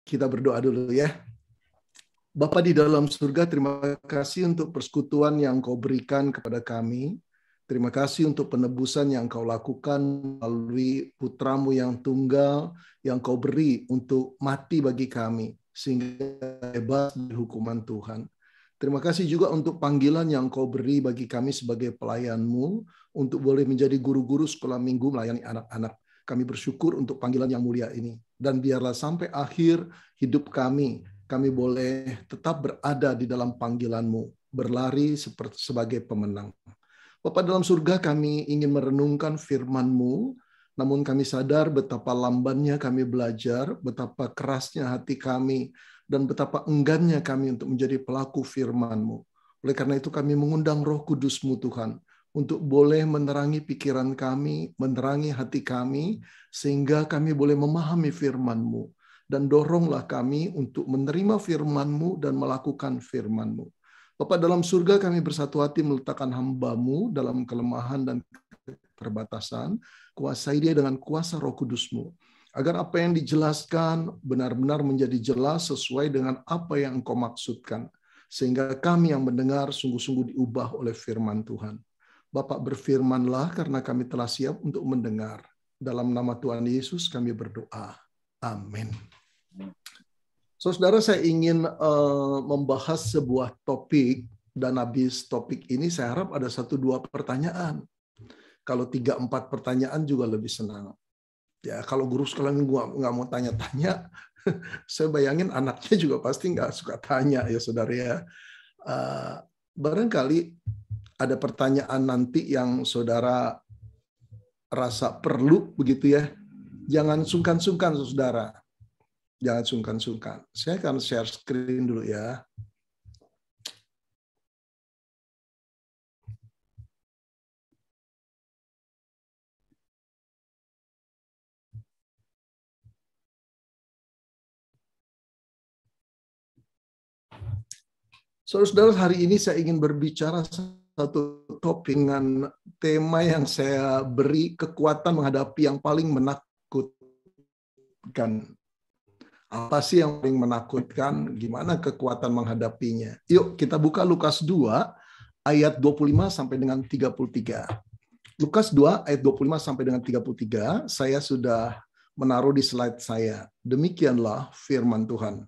Kita berdoa dulu ya. Bapa di dalam surga, terima kasih untuk persekutuan yang Kau berikan kepada kami. Terima kasih untuk penebusan yang Kau lakukan melalui putramu yang tunggal yang Kau beri untuk mati bagi kami, sehingga bebas dari hukuman Tuhan. Terima kasih juga untuk panggilan yang Kau beri bagi kami sebagai pelayan-Mu untuk boleh menjadi guru-guru sekolah minggu melayani anak-anak. Kami bersyukur untuk panggilan yang mulia ini. Dan biarlah sampai akhir hidup kami boleh tetap berada di dalam panggilan-Mu, berlari sebagai pemenang. Bapa dalam surga, kami ingin merenungkan firman-Mu, namun kami sadar betapa lambannya kami belajar, betapa kerasnya hati kami, dan betapa enggannya kami untuk menjadi pelaku firman-Mu. Oleh karena itu kami mengundang Roh Kudus-Mu Tuhan, untuk boleh menerangi pikiran kami, menerangi hati kami, sehingga kami boleh memahami firman-Mu. Dan doronglah kami untuk menerima firman-Mu dan melakukan firman-Mu. Bapa dalam surga, kami bersatu hati meletakkan hamba-Mu dalam kelemahan dan keterbatasan, kuasai dia dengan kuasa Roh Kudus-Mu, agar apa yang dijelaskan benar-benar menjadi jelas sesuai dengan apa yang Engkau maksudkan, sehingga kami yang mendengar sungguh-sungguh diubah oleh firman Tuhan. Bapak berfirmanlah karena kami telah siap untuk mendengar. Dalam nama Tuhan Yesus kami berdoa. Amin. Saudara, saya ingin membahas sebuah topik, dan habis topik ini saya harap ada 1-2 pertanyaan. Kalau 3-4 pertanyaan juga lebih senang. Ya, kalau guru sekolah minggu nggak mau tanya-tanya, saya bayangin anaknya juga pasti nggak suka tanya ya saudara ya. Barangkali ada pertanyaan nanti yang saudara rasa perlu begitu ya. Jangan sungkan-sungkan saudara. Jangan sungkan-sungkan. Saya akan share screen dulu ya. Saudara, hari ini saya ingin berbicara satu topik dengan tema yang saya beri, kekuatan menghadapi yang paling menakutkan. Apa sih yang paling menakutkan? Gimana kekuatan menghadapinya? Yuk kita buka Lukas 2 ayat 25 sampai dengan 33. Lukas 2 ayat 25 sampai dengan 33, saya sudah menaruh di slide saya. Demikianlah firman Tuhan.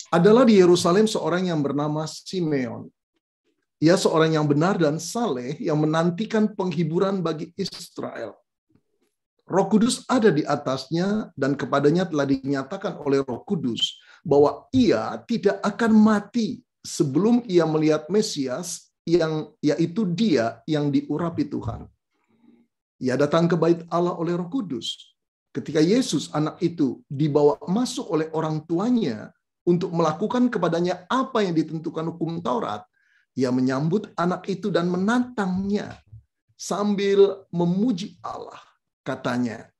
Adalah di Yerusalem seorang yang bernama Simeon. Ia seorang yang benar dan saleh yang menantikan penghiburan bagi Israel. Roh Kudus ada di atasnya dan kepadanya telah dinyatakan oleh Roh Kudus bahwa ia tidak akan mati sebelum ia melihat Mesias, yaitu dia yang diurapi Tuhan. Ia datang ke bait Allah oleh Roh Kudus. Ketika Yesus anak itu dibawa masuk oleh orang tuanya untuk melakukan kepadanya apa yang ditentukan hukum Taurat, ia menyambut anak itu dan menantangnya sambil memuji Allah. Katanya,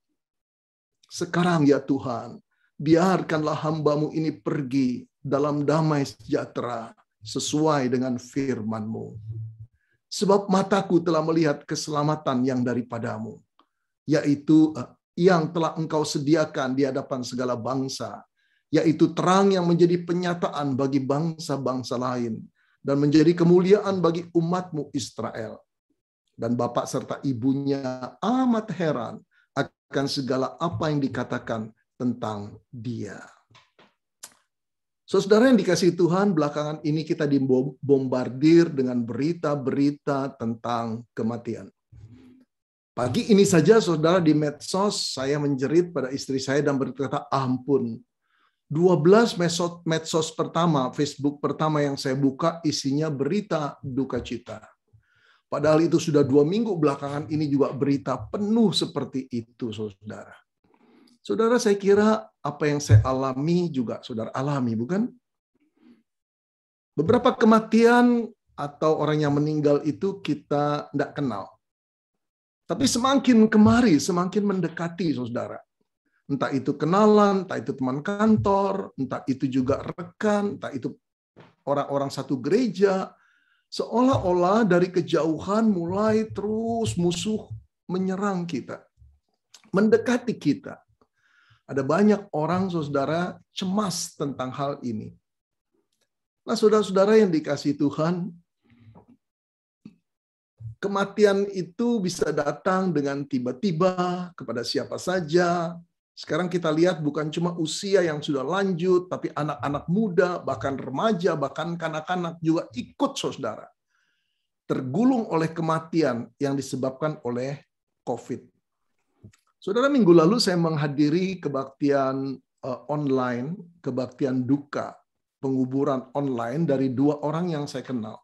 "Sekarang ya Tuhan, biarkanlah hamba-Mu ini pergi dalam damai sejahtera sesuai dengan firman-Mu. Sebab mataku telah melihat keselamatan yang daripada-Mu, yaitu yang telah Engkau sediakan di hadapan segala bangsa, yaitu terang yang menjadi penyataan bagi bangsa-bangsa lain dan menjadi kemuliaan bagi umat-Mu Israel." Dan bapak serta ibunya amat heran akan segala apa yang dikatakan tentang dia. Saudara yang dikasihi Tuhan, belakangan ini kita dibombardir dengan berita-berita tentang kematian. Pagi ini saja saudara di medsos saya menjerit pada istri saya dan berkata, ampun, 12 medsos pertama, Facebook pertama yang saya buka isinya berita duka cita. Padahal itu sudah 2 minggu belakangan ini juga berita penuh seperti itu, saudara. Saudara, saya kira apa yang saya alami juga saudara alami, bukan? Beberapa kematian atau orang yang meninggal itu kita tidak kenal. Tapi semakin kemari, semakin mendekati, saudara. Entah itu kenalan, entah itu teman kantor, entah itu juga rekan, entah itu orang-orang satu gereja. Seolah-olah dari kejauhan mulai terus musuh menyerang kita, mendekati kita. Ada banyak orang, saudara, cemas tentang hal ini. Nah, saudara-saudara yang dikasihi Tuhan, kematian itu bisa datang dengan tiba-tiba kepada siapa saja. Sekarang kita lihat bukan cuma usia yang sudah lanjut, tapi anak-anak muda, bahkan remaja, bahkan kanak-kanak juga ikut, saudara, tergulung oleh kematian yang disebabkan oleh COVID. Saudara, minggu lalu saya menghadiri kebaktian online, kebaktian duka, penguburan online dari 2 orang yang saya kenal.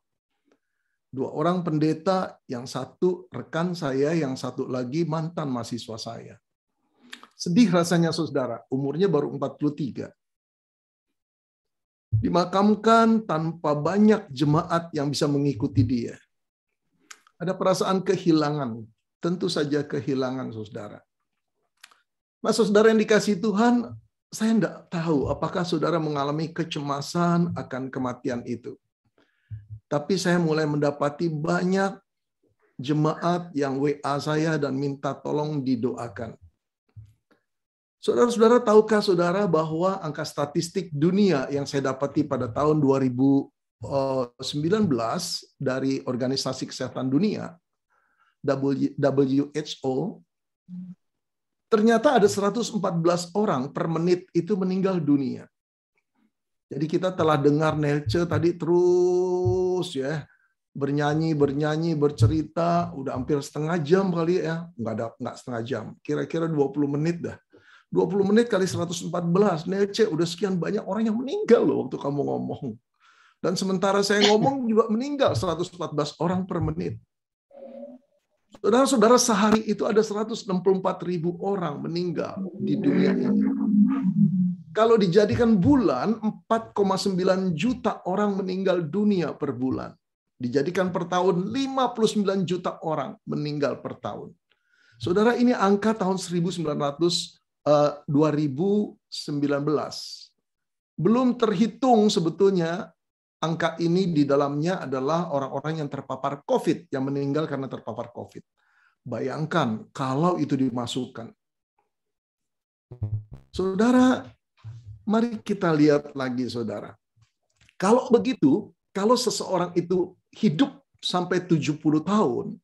2 orang pendeta, yang satu rekan saya, yang satu lagi mantan mahasiswa saya. Sedih rasanya, saudara, umurnya baru 43. Dimakamkan tanpa banyak jemaat yang bisa mengikuti dia. Ada perasaan kehilangan, tentu saja kehilangan, saudara. Nah, saudara yang dikasihi Tuhan, saya tidak tahu apakah saudara mengalami kecemasan akan kematian itu. Tapi saya mulai mendapati banyak jemaat yang WA saya dan minta tolong didoakan. Saudara-saudara, tahukah saudara bahwa angka statistik dunia yang saya dapati pada tahun 2019 dari Organisasi Kesehatan Dunia, WHO, ternyata ada 114 orang per menit itu meninggal dunia. Jadi kita telah dengar Nelce tadi terus ya, bernyanyi, bercerita, udah hampir setengah jam kali ya. Enggak setengah jam, kira-kira 20 menit dah. 20 menit kali 114, Nelce udah sekian banyak orang yang meninggal loh waktu kamu ngomong. Dan sementara saya ngomong juga meninggal 114 orang per menit. Saudara-saudara, sehari itu ada 164.000 orang meninggal di dunia ini. Kalau dijadikan bulan, 4,9 juta orang meninggal dunia per bulan. Dijadikan per tahun, 59 juta orang meninggal per tahun. Saudara, ini angka tahun 2019. Belum terhitung sebetulnya angka ini di dalamnya adalah orang-orang yang terpapar COVID, yang meninggal karena terpapar COVID. Bayangkan kalau itu dimasukkan. Saudara, mari kita lihat lagi, saudara. Kalau begitu, kalau seseorang itu hidup sampai 70 tahun,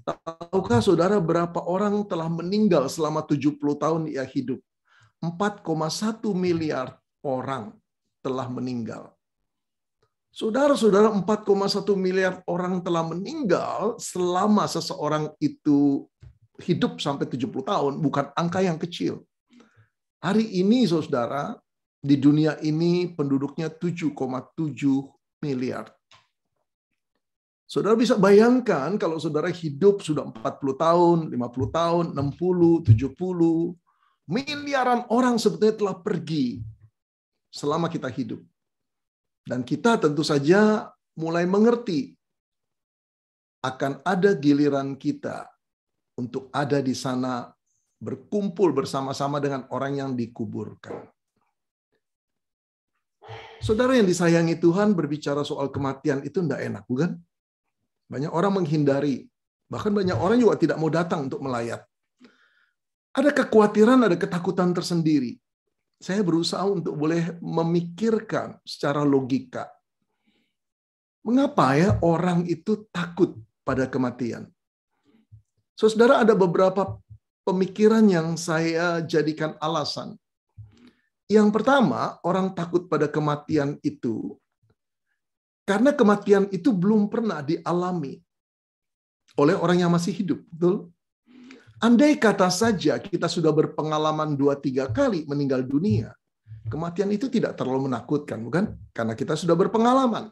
tahukah saudara berapa orang telah meninggal selama 70 tahun ia hidup? 4,1 miliar orang telah meninggal. Saudara-saudara, 4,1 miliar orang telah meninggal selama seseorang itu hidup sampai 70 tahun, bukan angka yang kecil. Hari ini, saudara, di dunia ini penduduknya 7,7 miliar. Saudara bisa bayangkan kalau saudara hidup sudah 40 tahun, 50 tahun, 60, 70, miliaran orang sebetulnya telah pergi selama kita hidup. Dan kita tentu saja mulai mengerti akan ada giliran kita untuk ada di sana berkumpul bersama-sama dengan orang yang dikuburkan. Saudara yang disayangi Tuhan, berbicara soal kematian itu tidak enak, bukan? Banyak orang menghindari. Bahkan banyak orang juga tidak mau datang untuk melayat. Ada kekhawatiran, ada ketakutan tersendiri. Saya berusaha untuk boleh memikirkan secara logika. Mengapa ya orang itu takut pada kematian? Saudara, ada beberapa pemikiran yang saya jadikan alasan. Yang pertama, orang takut pada kematian itu karena kematian itu belum pernah dialami oleh orang yang masih hidup. Betul? Andai kata saja kita sudah berpengalaman 2-3 kali meninggal dunia, kematian itu tidak terlalu menakutkan, bukan? Karena kita sudah berpengalaman.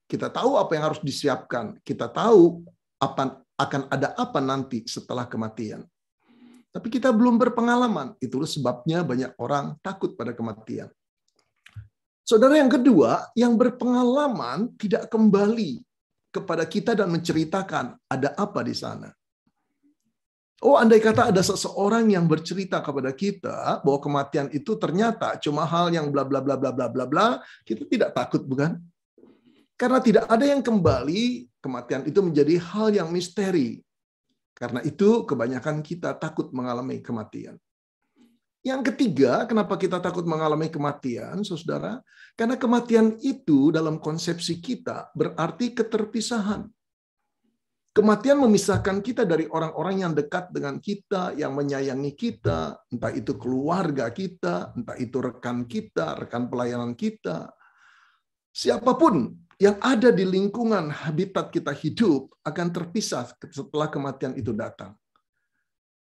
Kita tahu apa yang harus disiapkan. Kita tahu akan ada apa nanti setelah kematian. Tapi kita belum berpengalaman. Itulah sebabnya banyak orang takut pada kematian. Saudara, yang kedua, yang berpengalaman tidak kembali kepada kita dan menceritakan ada apa di sana. Oh, andai kata ada seseorang yang bercerita kepada kita bahwa kematian itu ternyata cuma hal yang bla bla bla bla bla bla bla, kita tidak takut, bukan? Karena tidak ada yang kembali, kematian itu menjadi hal yang misteri. Karena itu kebanyakan kita takut mengalami kematian. Yang ketiga, kenapa kita takut mengalami kematian, saudara? Karena kematian itu dalam konsepsi kita berarti keterpisahan. Kematian memisahkan kita dari orang-orang yang dekat dengan kita, yang menyayangi kita, entah itu keluarga kita, entah itu rekan kita, rekan pelayanan kita. Siapapun yang ada di lingkungan habitat kita hidup akan terpisah setelah kematian itu datang.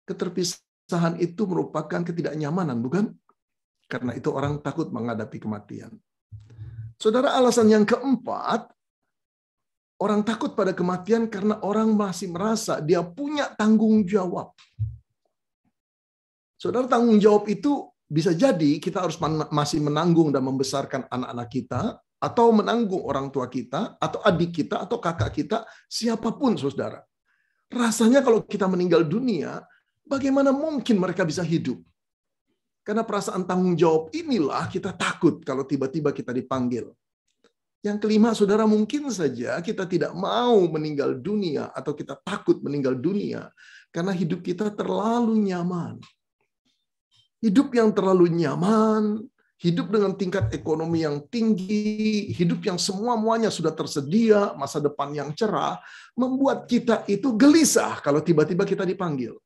Keterpisahan itu merupakan ketidaknyamanan, bukan? Karena itu orang takut menghadapi kematian. Saudara, alasan yang keempat, orang takut pada kematian karena orang masih merasa dia punya tanggung jawab. Saudara, tanggung jawab itu bisa jadi kita harus masih menanggung dan membesarkan anak-anak kita, atau menanggung orang tua kita, atau adik kita, atau kakak kita, siapapun, saudara. Rasanya kalau kita meninggal dunia, bagaimana mungkin mereka bisa hidup? Karena perasaan tanggung jawab inilah kita takut kalau tiba-tiba kita dipanggil. Yang kelima, saudara, mungkin saja kita tidak mau meninggal dunia atau kita takut meninggal dunia karena hidup kita terlalu nyaman. Hidup yang terlalu nyaman, hidup dengan tingkat ekonomi yang tinggi, hidup yang semua-muanya sudah tersedia, masa depan yang cerah, membuat kita itu gelisah kalau tiba-tiba kita dipanggil.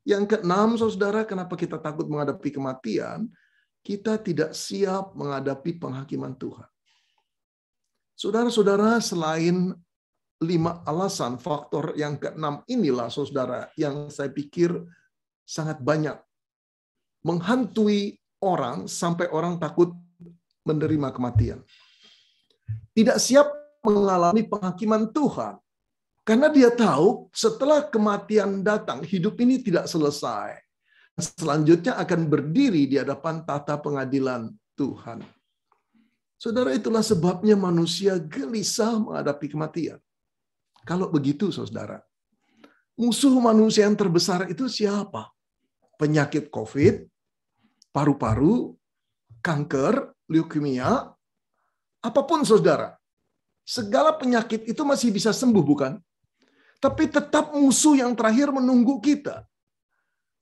Yang keenam, saudara, kenapa kita takut menghadapi kematian? Kita tidak siap menghadapi penghakiman Tuhan. Saudara-saudara, selain 5 alasan, faktor yang keenam inilah, saudara, yang saya pikir sangat banyak menghantui orang sampai orang takut menerima kematian. Tidak siap mengalami penghakiman Tuhan. Karena dia tahu setelah kematian datang, hidup ini tidak selesai. Selanjutnya akan berdiri di hadapan tata pengadilan Tuhan. Saudara, itulah sebabnya manusia gelisah menghadapi kematian. Kalau begitu, saudara, musuh manusia yang terbesar itu siapa? Penyakit COVID, paru-paru, kanker, leukemia, apapun, saudara. Segala penyakit itu masih bisa sembuh, bukan? Tapi tetap musuh yang terakhir menunggu kita.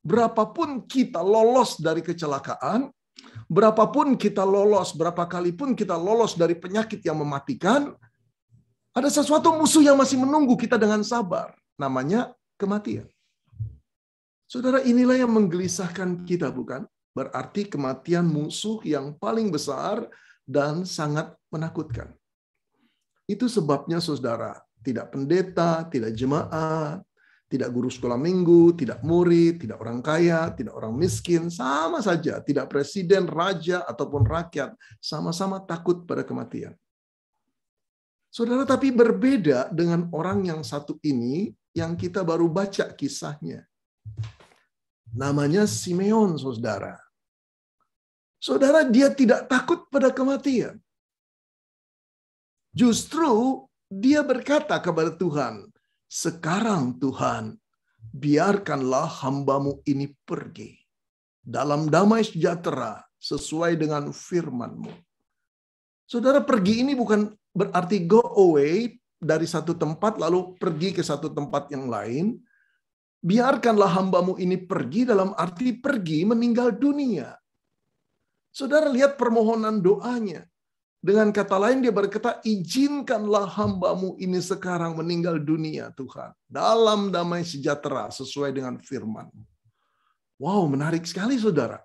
Berapapun kita lolos dari kecelakaan, berapapun kita lolos, berapa kali pun kita lolos dari penyakit yang mematikan, ada sesuatu musuh yang masih menunggu kita dengan sabar. Namanya kematian. Saudara, inilah yang menggelisahkan kita, bukan? Berarti kematian musuh yang paling besar dan sangat menakutkan. Itu sebabnya, saudara, tidak pendeta, tidak jemaat, tidak guru sekolah minggu, tidak murid, tidak orang kaya, tidak orang miskin, sama saja. Tidak presiden, raja, ataupun rakyat, sama-sama takut pada kematian. Saudara, tapi berbeda dengan orang yang satu ini, yang kita baru baca kisahnya. Namanya Simeon, saudara. Saudara, dia tidak takut pada kematian. Justru dia berkata kepada Tuhan, "Sekarang Tuhan, biarkanlah hamba-Mu ini pergi dalam damai sejahtera sesuai dengan firman-Mu." Saudara, pergi ini bukan berarti go away dari satu tempat lalu pergi ke satu tempat yang lain. Biarkanlah hamba-Mu ini pergi dalam arti pergi meninggal dunia. Saudara, lihat permohonan doanya. Dengan kata lain dia berkata, izinkanlah hamba-Mu ini sekarang meninggal dunia, Tuhan. Dalam damai sejahtera sesuai dengan firman-Mu. Wow, menarik sekali, saudara.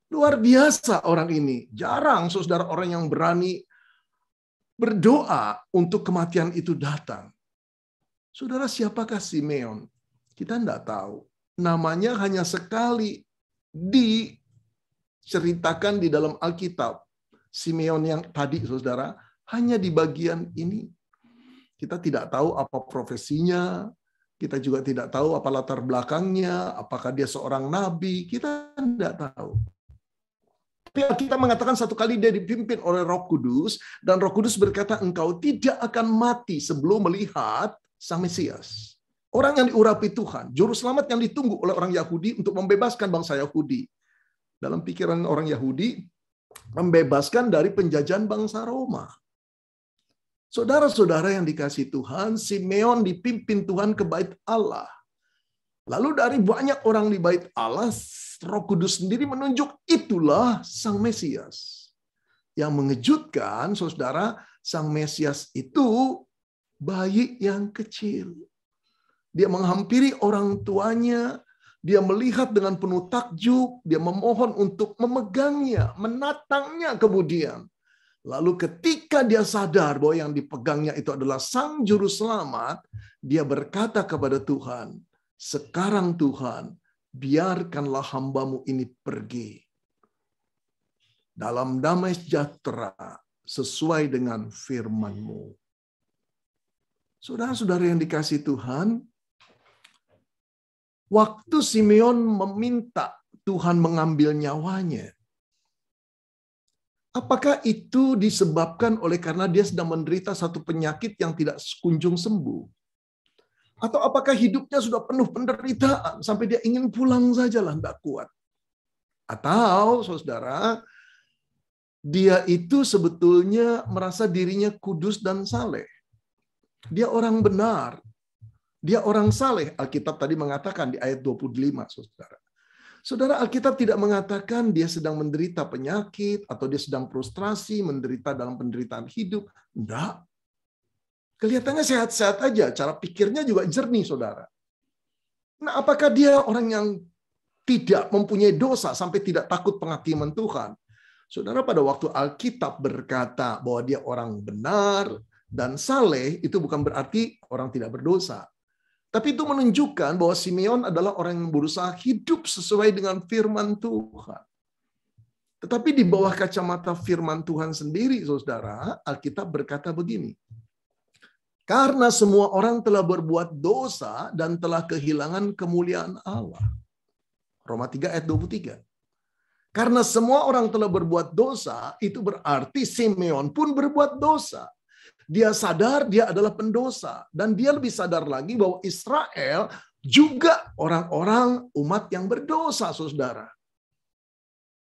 Luar biasa orang ini. Jarang, saudara, orang yang berani berdoa untuk kematian itu datang. Saudara, siapakah Simeon? Kita tidak tahu. Namanya hanya sekali diceritakan di dalam Alkitab. Simeon yang tadi, saudara, hanya di bagian ini. Kita tidak tahu apa profesinya, kita juga tidak tahu apa latar belakangnya, apakah dia seorang nabi, kita tidak tahu. Tapi kita mengatakan satu kali dia dipimpin oleh Roh Kudus, dan Roh Kudus berkata, engkau tidak akan mati sebelum melihat Sang Mesias. Orang yang diurapi Tuhan, juru selamat yang ditunggu oleh orang Yahudi untuk membebaskan bangsa Yahudi. Dalam pikiran orang Yahudi, membebaskan dari penjajahan bangsa Roma. Saudara-saudara yang dikasihi Tuhan, Simeon dipimpin Tuhan ke bait Allah. Lalu dari banyak orang di bait Allah, Roh Kudus sendiri menunjuk itulah Sang Mesias. Yang mengejutkan, saudara, Sang Mesias itu bayi yang kecil. Dia menghampiri orang tuanya, dia melihat dengan penuh takjub, dia memohon untuk memegangnya, menatangnya kemudian. Lalu ketika dia sadar bahwa yang dipegangnya itu adalah Sang Juru Selamat, dia berkata kepada Tuhan, "Sekarang Tuhan, biarkanlah hamba-Mu ini pergi dalam damai sejahtera sesuai dengan firman-Mu." Saudara-saudara yang dikasihi Tuhan, waktu Simeon meminta Tuhan mengambil nyawanya, apakah itu disebabkan oleh karena dia sedang menderita satu penyakit yang tidak kunjung sembuh? Atau apakah hidupnya sudah penuh penderitaan sampai dia ingin pulang sajalah, tidak kuat? Atau, saudara, dia itu sebetulnya merasa dirinya kudus dan saleh. Dia orang benar. Dia orang saleh. Alkitab tadi mengatakan di ayat 25, saudara. Saudara, Alkitab tidak mengatakan dia sedang menderita penyakit atau dia sedang frustrasi, menderita dalam penderitaan hidup. Enggak. Kelihatannya sehat-sehat aja. Cara pikirnya juga jernih, saudara. Nah, apakah dia orang yang tidak mempunyai dosa sampai tidak takut penghakiman Tuhan? Saudara, pada waktu Alkitab berkata bahwa dia orang benar dan saleh, itu bukan berarti orang tidak berdosa. Tapi itu menunjukkan bahwa Simeon adalah orang yang berusaha hidup sesuai dengan firman Tuhan. Tetapi di bawah kacamata firman Tuhan sendiri, saudara, Alkitab berkata begini. Karena semua orang telah berbuat dosa dan telah kehilangan kemuliaan Allah. Roma 3 ayat 23. Karena semua orang telah berbuat dosa, itu berarti Simeon pun berbuat dosa. Dia sadar dia adalah pendosa. Dan dia lebih sadar lagi bahwa Israel juga orang-orang umat yang berdosa, saudara.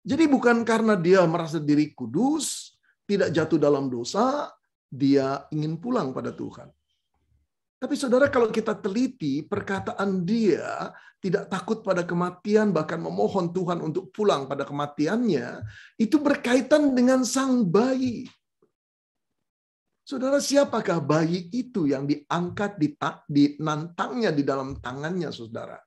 Jadi bukan karena dia merasa diri kudus, tidak jatuh dalam dosa, dia ingin pulang pada Tuhan. Tapi saudara, kalau kita teliti, perkataan dia tidak takut pada kematian, bahkan memohon Tuhan untuk pulang pada kematiannya, itu berkaitan dengan sang bayi. Saudara, siapakah bayi itu yang diangkat, dinantangnya di dalam tangannya, saudara?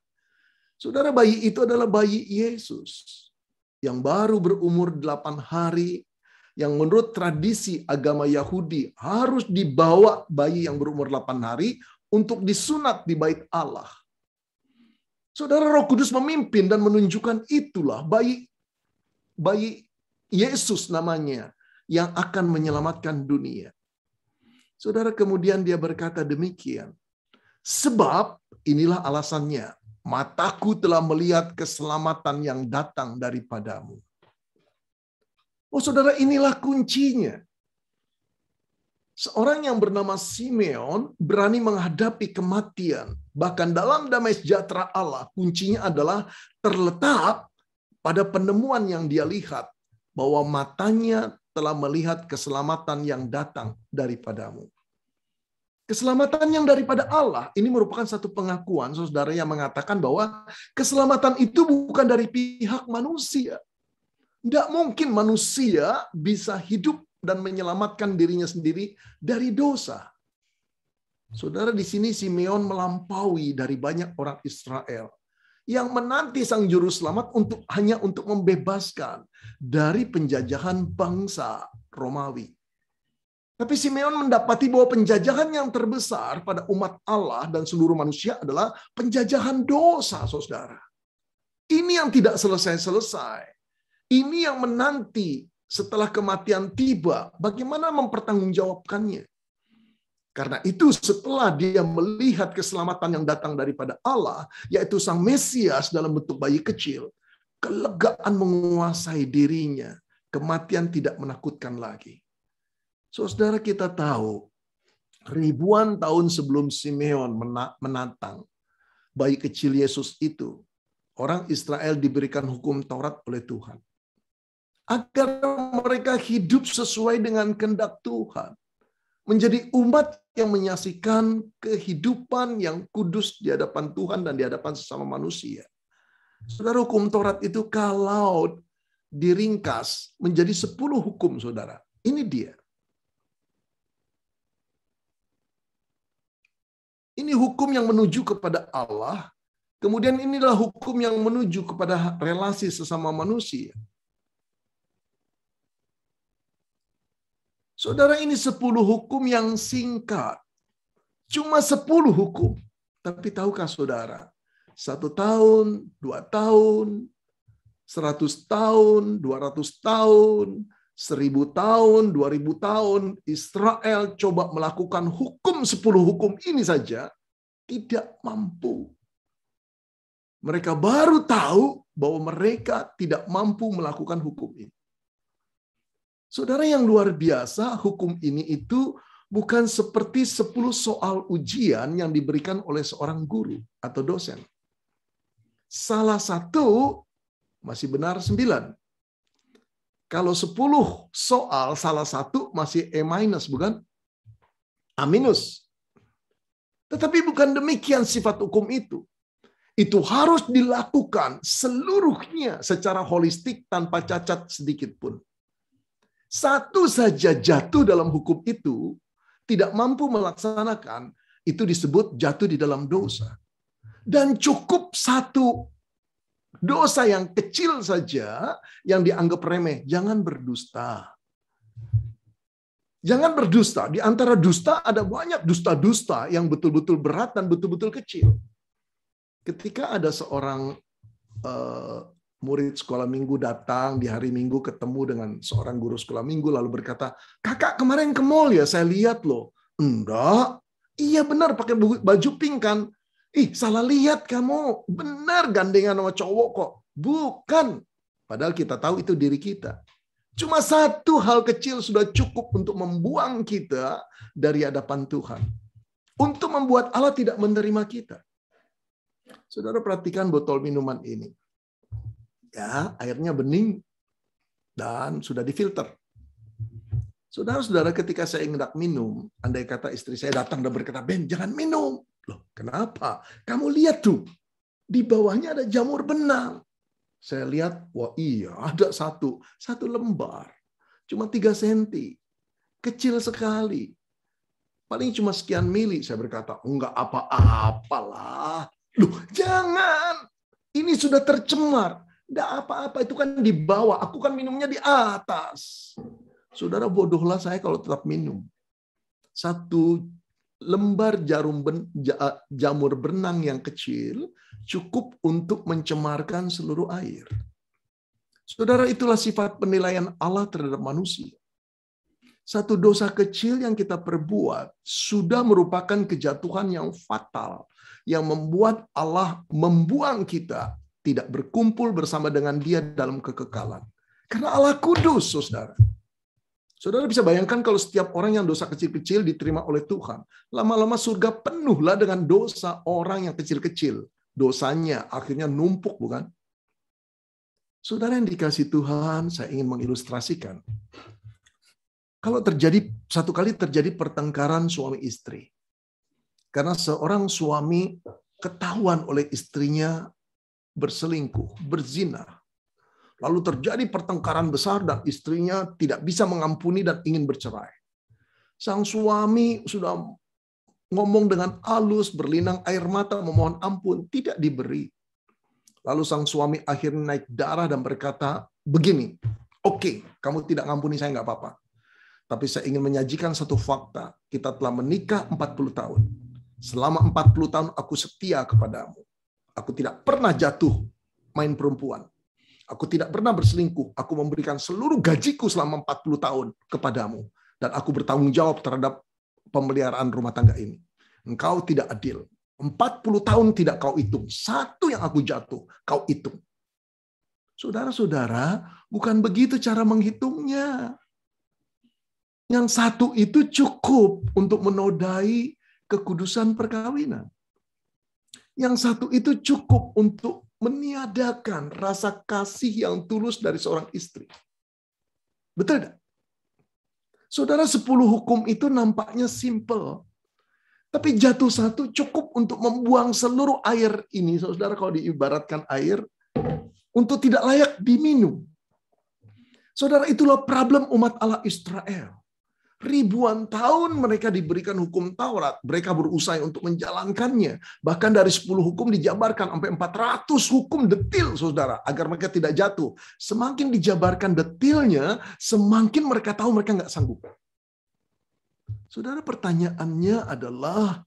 Saudara, bayi itu adalah bayi Yesus yang baru berumur 8 hari, yang menurut tradisi agama Yahudi harus dibawa bayi yang berumur 8 hari untuk disunat di bait Allah. Saudara, Roh Kudus memimpin dan menunjukkan itulah bayi Yesus namanya yang akan menyelamatkan dunia. Saudara, kemudian dia berkata demikian. Sebab inilah alasannya. Mataku telah melihat keselamatan yang datang daripadamu. Oh saudara, inilah kuncinya. Seorang yang bernama Simeon berani menghadapi kematian. Bahkan dalam damai sejahtera Allah, kuncinya adalah terletak pada penemuan yang dia lihat. Bahwa matanya telah melihat keselamatan yang datang daripadamu. Keselamatan yang daripada Allah, ini merupakan satu pengakuan, saudara, yang mengatakan bahwa keselamatan itu bukan dari pihak manusia. Tidak mungkin manusia bisa hidup dan menyelamatkan dirinya sendiri dari dosa. Saudara, di sini Simeon melampaui dari banyak orang Israel yang menanti Sang Juru Selamat hanya untuk membebaskan dari penjajahan bangsa Romawi. Tapi Simeon mendapati bahwa penjajahan yang terbesar pada umat Allah dan seluruh manusia adalah penjajahan dosa, saudara. Ini yang tidak selesai-selesai. Ini yang menanti setelah kematian tiba, bagaimana mempertanggungjawabkannya. Karena itu setelah dia melihat keselamatan yang datang daripada Allah, yaitu Sang Mesias dalam bentuk bayi kecil, kelegaan menguasai dirinya. Kematian tidak menakutkan lagi. Saudara, kita tahu ribuan tahun sebelum Simeon menantang bayi kecil Yesus itu, orang Israel diberikan hukum Taurat oleh Tuhan. Agar mereka hidup sesuai dengan kehendak Tuhan. menjadi umat yang menyaksikan kehidupan yang kudus di hadapan Tuhan dan di hadapan sesama manusia. Saudara, hukum Taurat itu kalau diringkas menjadi 10 hukum, saudara. Ini dia. Ini hukum yang menuju kepada Allah. Kemudian inilah hukum yang menuju kepada relasi sesama manusia. Saudara, ini 10 hukum yang singkat. Cuma 10 hukum. Tapi tahukah saudara, 1 tahun, 2 tahun, 100 tahun, 200 tahun, 1000 tahun, 2000 tahun, Israel coba melakukan hukum 10 hukum ini saja, tidak mampu. Mereka baru tahu bahwa mereka tidak mampu melakukan hukum ini. Saudara, yang luar biasa, hukum ini itu bukan seperti 10 soal ujian yang diberikan oleh seorang guru atau dosen. Salah satu masih benar 9. Kalau 10 soal, salah satu masih E-, bukan? A-. Tetapi bukan demikian sifat hukum itu. Itu harus dilakukan seluruhnya secara holistik tanpa cacat sedikit pun. Satu saja jatuh dalam hukum itu, tidak mampu melaksanakan, itu disebut jatuh di dalam dosa. Dan cukup satu dosa yang kecil saja yang dianggap remeh. Jangan berdusta. Jangan berdusta. Di antara dusta ada banyak dusta-dusta yang betul-betul berat dan betul-betul kecil. Ketika ada seorang murid sekolah minggu datang di hari Minggu, ketemu dengan seorang guru sekolah minggu, lalu berkata, "Kakak kemarin ke mall ya, saya lihat loh." "Enggak." "Iya benar, pakai baju pink kan?" "Ih, salah lihat kamu. Benar gandengan sama cowok kok." "Bukan." Padahal kita tahu itu diri kita. Cuma satu hal kecil sudah cukup untuk membuang kita dari hadapan Tuhan. Untuk membuat Allah tidak menerima kita. Saudara, perhatikan botol minuman ini. Ya, airnya bening dan sudah difilter. Saudara-saudara, ketika saya hendak minum, andai kata istri saya datang dan berkata, "Ben, jangan minum." "Loh, kenapa?" "Kamu lihat tuh, di bawahnya ada jamur benang." Saya lihat, wah iya, ada satu lembar. Cuma 3 senti. Kecil sekali. Paling cuma sekian mili. Saya berkata, "Enggak apa-apalah." "Loh, jangan. Ini sudah tercemar." "Enggak apa-apa, itu kan di bawah. Aku kan minumnya di atas." Saudara, bodohlah saya kalau tetap minum. 1 lembar jamur benang yang kecil cukup untuk mencemarkan seluruh air. Saudara, itulah sifat penilaian Allah terhadap manusia. 1 dosa kecil yang kita perbuat sudah merupakan kejatuhan yang fatal, yang membuat Allah membuang kita tidak berkumpul bersama dengan Dia dalam kekekalan. Karena Allah kudus, saudara. Saudara bisa bayangkan kalau setiap orang yang dosa kecil-kecil diterima oleh Tuhan. Lama-lama surga penuhlah dengan dosa orang yang kecil-kecil. Dosanya akhirnya numpuk, bukan? Saudara yang dikasihi Tuhan, saya ingin mengilustrasikan. Kalau satu kali terjadi pertengkaran suami istri. Karena seorang suami ketahuan oleh istrinya berselingkuh, berzina. Lalu terjadi pertengkaran besar dan istrinya tidak bisa mengampuni dan ingin bercerai. Sang suami sudah ngomong dengan halus, berlinang air mata, memohon ampun, tidak diberi. Lalu sang suami akhirnya naik darah dan berkata, "Begini, oke, kamu tidak ngampuni saya, nggak apa-apa. Tapi saya ingin menyajikan satu fakta. Kita telah menikah 40 tahun. Selama 40 tahun aku setia kepadamu. Aku tidak pernah jatuh main perempuan. Aku tidak pernah berselingkuh. Aku memberikan seluruh gajiku selama 40 tahun kepadamu. Dan aku bertanggung jawab terhadap pemeliharaan rumah tangga ini. Engkau tidak adil. 40 tahun tidak kau hitung. Satu yang aku jatuh, kau hitung." Saudara-saudara, bukan begitu cara menghitungnya. Yang satu itu cukup untuk menodai kekudusan perkawinan. Yang satu itu cukup untuk meniadakan rasa kasih yang tulus dari seorang istri. Betul tidak? Saudara, 10 hukum itu nampaknya simple. Tapi jatuh satu cukup untuk membuang seluruh air ini, saudara, kalau diibaratkan air, untuk tidak layak diminum. Saudara, itulah problem umat Allah Israel. Ribuan tahun mereka diberikan hukum Taurat. Mereka berusaha untuk menjalankannya. Bahkan dari 10 hukum dijabarkan sampai 400 hukum detil, saudara. Agar mereka tidak jatuh. Semakin dijabarkan detilnya, semakin mereka tahu mereka nggak sanggup. Saudara, pertanyaannya adalah,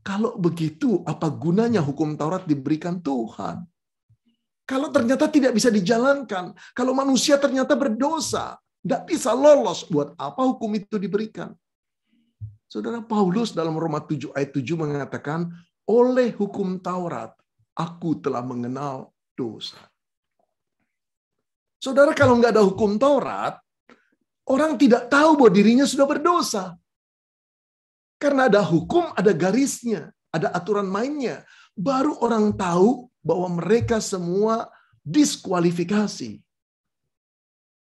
kalau begitu, apa gunanya hukum Taurat diberikan Tuhan? Kalau ternyata tidak bisa dijalankan, kalau manusia ternyata berdosa, tidak bisa lolos, buat apa hukum itu diberikan? Saudara, Paulus dalam Roma 7 ayat 7 mengatakan, oleh hukum Taurat, aku telah mengenal dosa. Saudara, kalau nggak ada hukum Taurat, orang tidak tahu bahwa dirinya sudah berdosa. Karena ada hukum, ada garisnya, ada aturan mainnya. Baru orang tahu bahwa mereka semua diskualifikasi.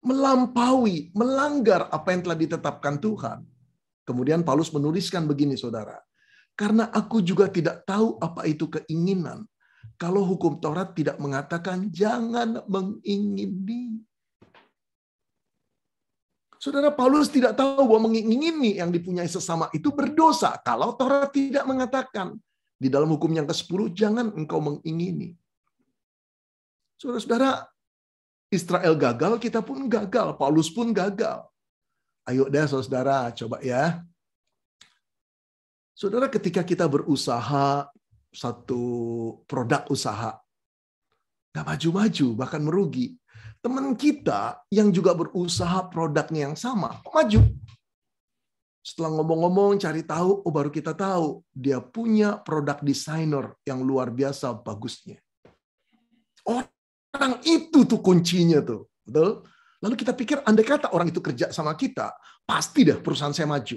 Melampaui, melanggar apa yang telah ditetapkan Tuhan. Kemudian Paulus menuliskan begini, saudara. Karena aku juga tidak tahu apa itu keinginan. Kalau hukum Taurat tidak mengatakan jangan mengingini. Saudara, Paulus tidak tahu bahwa mengingini yang dipunyai sesama itu berdosa. Kalau Taurat tidak mengatakan. Di dalam hukum yang ke-10, jangan engkau mengingini. Saudara-saudara, Israel gagal, kita pun gagal. Paulus pun gagal. Ayo deh, saudara, coba ya. Saudara, ketika kita berusaha satu produk usaha, nggak maju-maju, bahkan merugi. Teman kita yang juga berusaha produknya yang sama, maju. Setelah ngomong-ngomong, cari tahu, oh baru kita tahu, dia punya produk desainer yang luar biasa bagusnya. Orang itu tuh kuncinya tuh, betul? Lalu kita pikir, andai kata orang itu kerja sama kita, pasti deh perusahaan saya maju.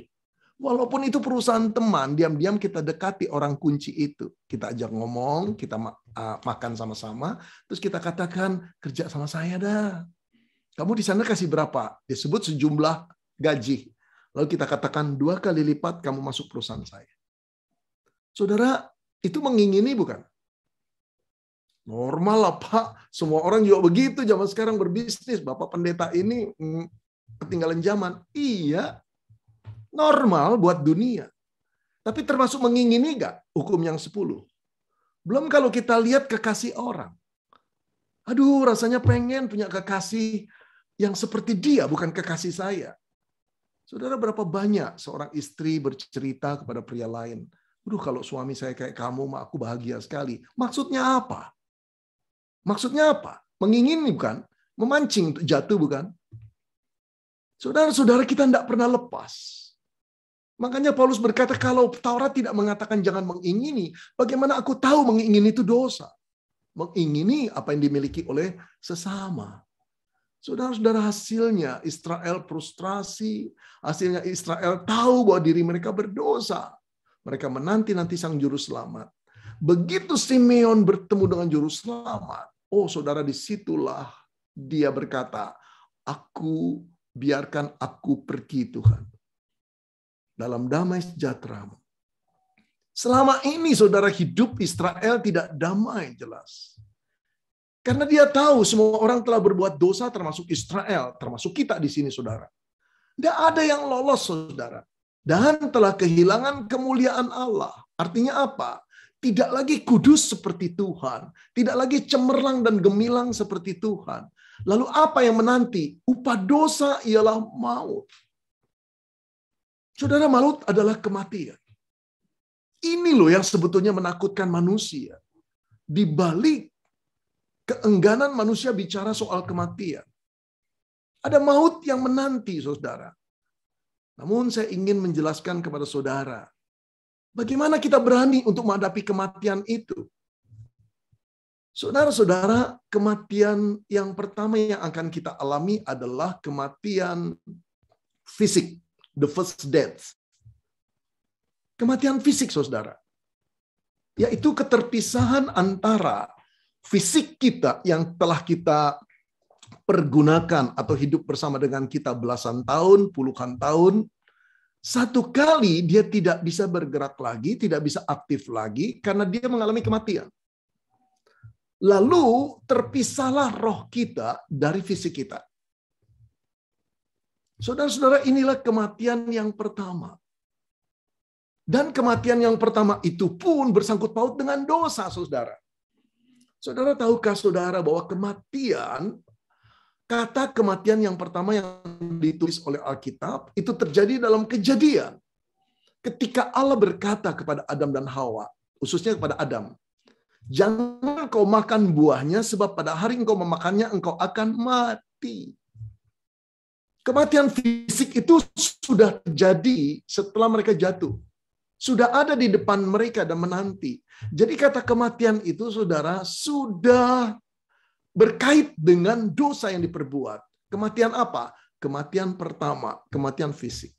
Walaupun itu perusahaan teman, diam-diam kita dekati orang kunci itu. Kita ajak ngomong, kita makan sama-sama, terus kita katakan, kerja sama saya dah. Kamu di sana kasih berapa? Disebut sejumlah gaji. Lalu kita katakan 2 kali lipat kamu masuk perusahaan saya. Saudara, itu mengingini bukan? Normal lah Pak, semua orang juga begitu zaman sekarang berbisnis. Bapak pendeta ini ketinggalan zaman. Iya, normal buat dunia. Tapi termasuk mengingini nggak hukum yang 10? Belum kalau kita lihat kekasih orang. Aduh, rasanya pengen punya kekasih yang seperti dia, bukan kekasih saya. Saudara, berapa banyak seorang istri bercerita kepada pria lain. Aduh, kalau suami saya kayak kamu, aku bahagia sekali. Maksudnya apa? Maksudnya apa? Mengingini bukan? Memancing untuk jatuh bukan? Saudara-saudara, kita tidak pernah lepas. Makanya Paulus berkata, kalau Taurat tidak mengatakan jangan mengingini, bagaimana aku tahu mengingini itu dosa? Mengingini apa yang dimiliki oleh sesama. Saudara-saudara, hasilnya Israel frustrasi, hasilnya Israel tahu bahwa diri mereka berdosa. Mereka menanti-nanti sang juru selamat. Begitu Simeon bertemu dengan juru selamat, oh saudara, disitulah dia berkata, biarkan aku pergi Tuhan. Dalam damai sejahtera-Mu. Selama ini saudara, hidup Israel tidak damai jelas. Karena dia tahu semua orang telah berbuat dosa termasuk Israel, termasuk kita di sini saudara. Tidak ada yang lolos saudara. Dan telah kehilangan kemuliaan Allah. Artinya apa? Tidak lagi kudus seperti Tuhan. Tidak lagi cemerlang dan gemilang seperti Tuhan. Lalu apa yang menanti? Upah dosa ialah maut. Saudara, maut adalah kematian. Ini loh yang sebetulnya menakutkan manusia. Di balik keengganan manusia bicara soal kematian. Ada maut yang menanti, saudara. Namun saya ingin menjelaskan kepada saudara, bagaimana kita berani untuk menghadapi kematian itu? Saudara-saudara, kematian yang pertama yang akan kita alami adalah kematian fisik, the first death. Kematian fisik, saudara. Yaitu keterpisahan antara fisik kita yang telah kita pergunakan atau hidup bersama dengan kita belasan tahun, puluhan tahun, satu kali dia tidak bisa bergerak lagi, tidak bisa aktif lagi karena dia mengalami kematian. Lalu terpisahlah roh kita dari fisik kita. Saudara-saudara, inilah kematian yang pertama. Dan kematian yang pertama itu pun bersangkut paut dengan dosa, saudara. Saudara, tahukah saudara bahwa kata kematian yang pertama yang ditulis oleh Alkitab itu terjadi dalam Kejadian. Ketika Allah berkata kepada Adam dan Hawa, khususnya kepada Adam, jangan kau makan buahnya, sebab pada hari engkau memakannya, engkau akan mati. Kematian fisik itu sudah terjadi setelah mereka jatuh. Sudah ada di depan mereka dan menanti. Jadi kata kematian itu, saudara, sudah berkait dengan dosa yang diperbuat. Kematian apa? Kematian pertama, kematian fisik.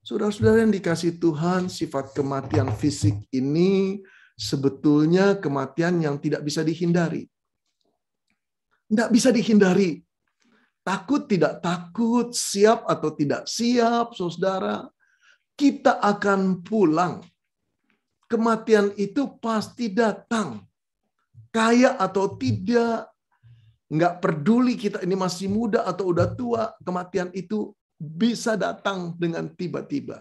Saudara-saudara yang dikasihi Tuhan, sifat kematian fisik ini sebetulnya kematian yang tidak bisa dihindari. Tidak bisa dihindari. Takut tidak takut, siap atau tidak siap, saudara, kita akan pulang. Kematian itu pasti datang. Kaya atau tidak, nggak peduli kita ini masih muda atau udah tua, kematian itu bisa datang dengan tiba-tiba.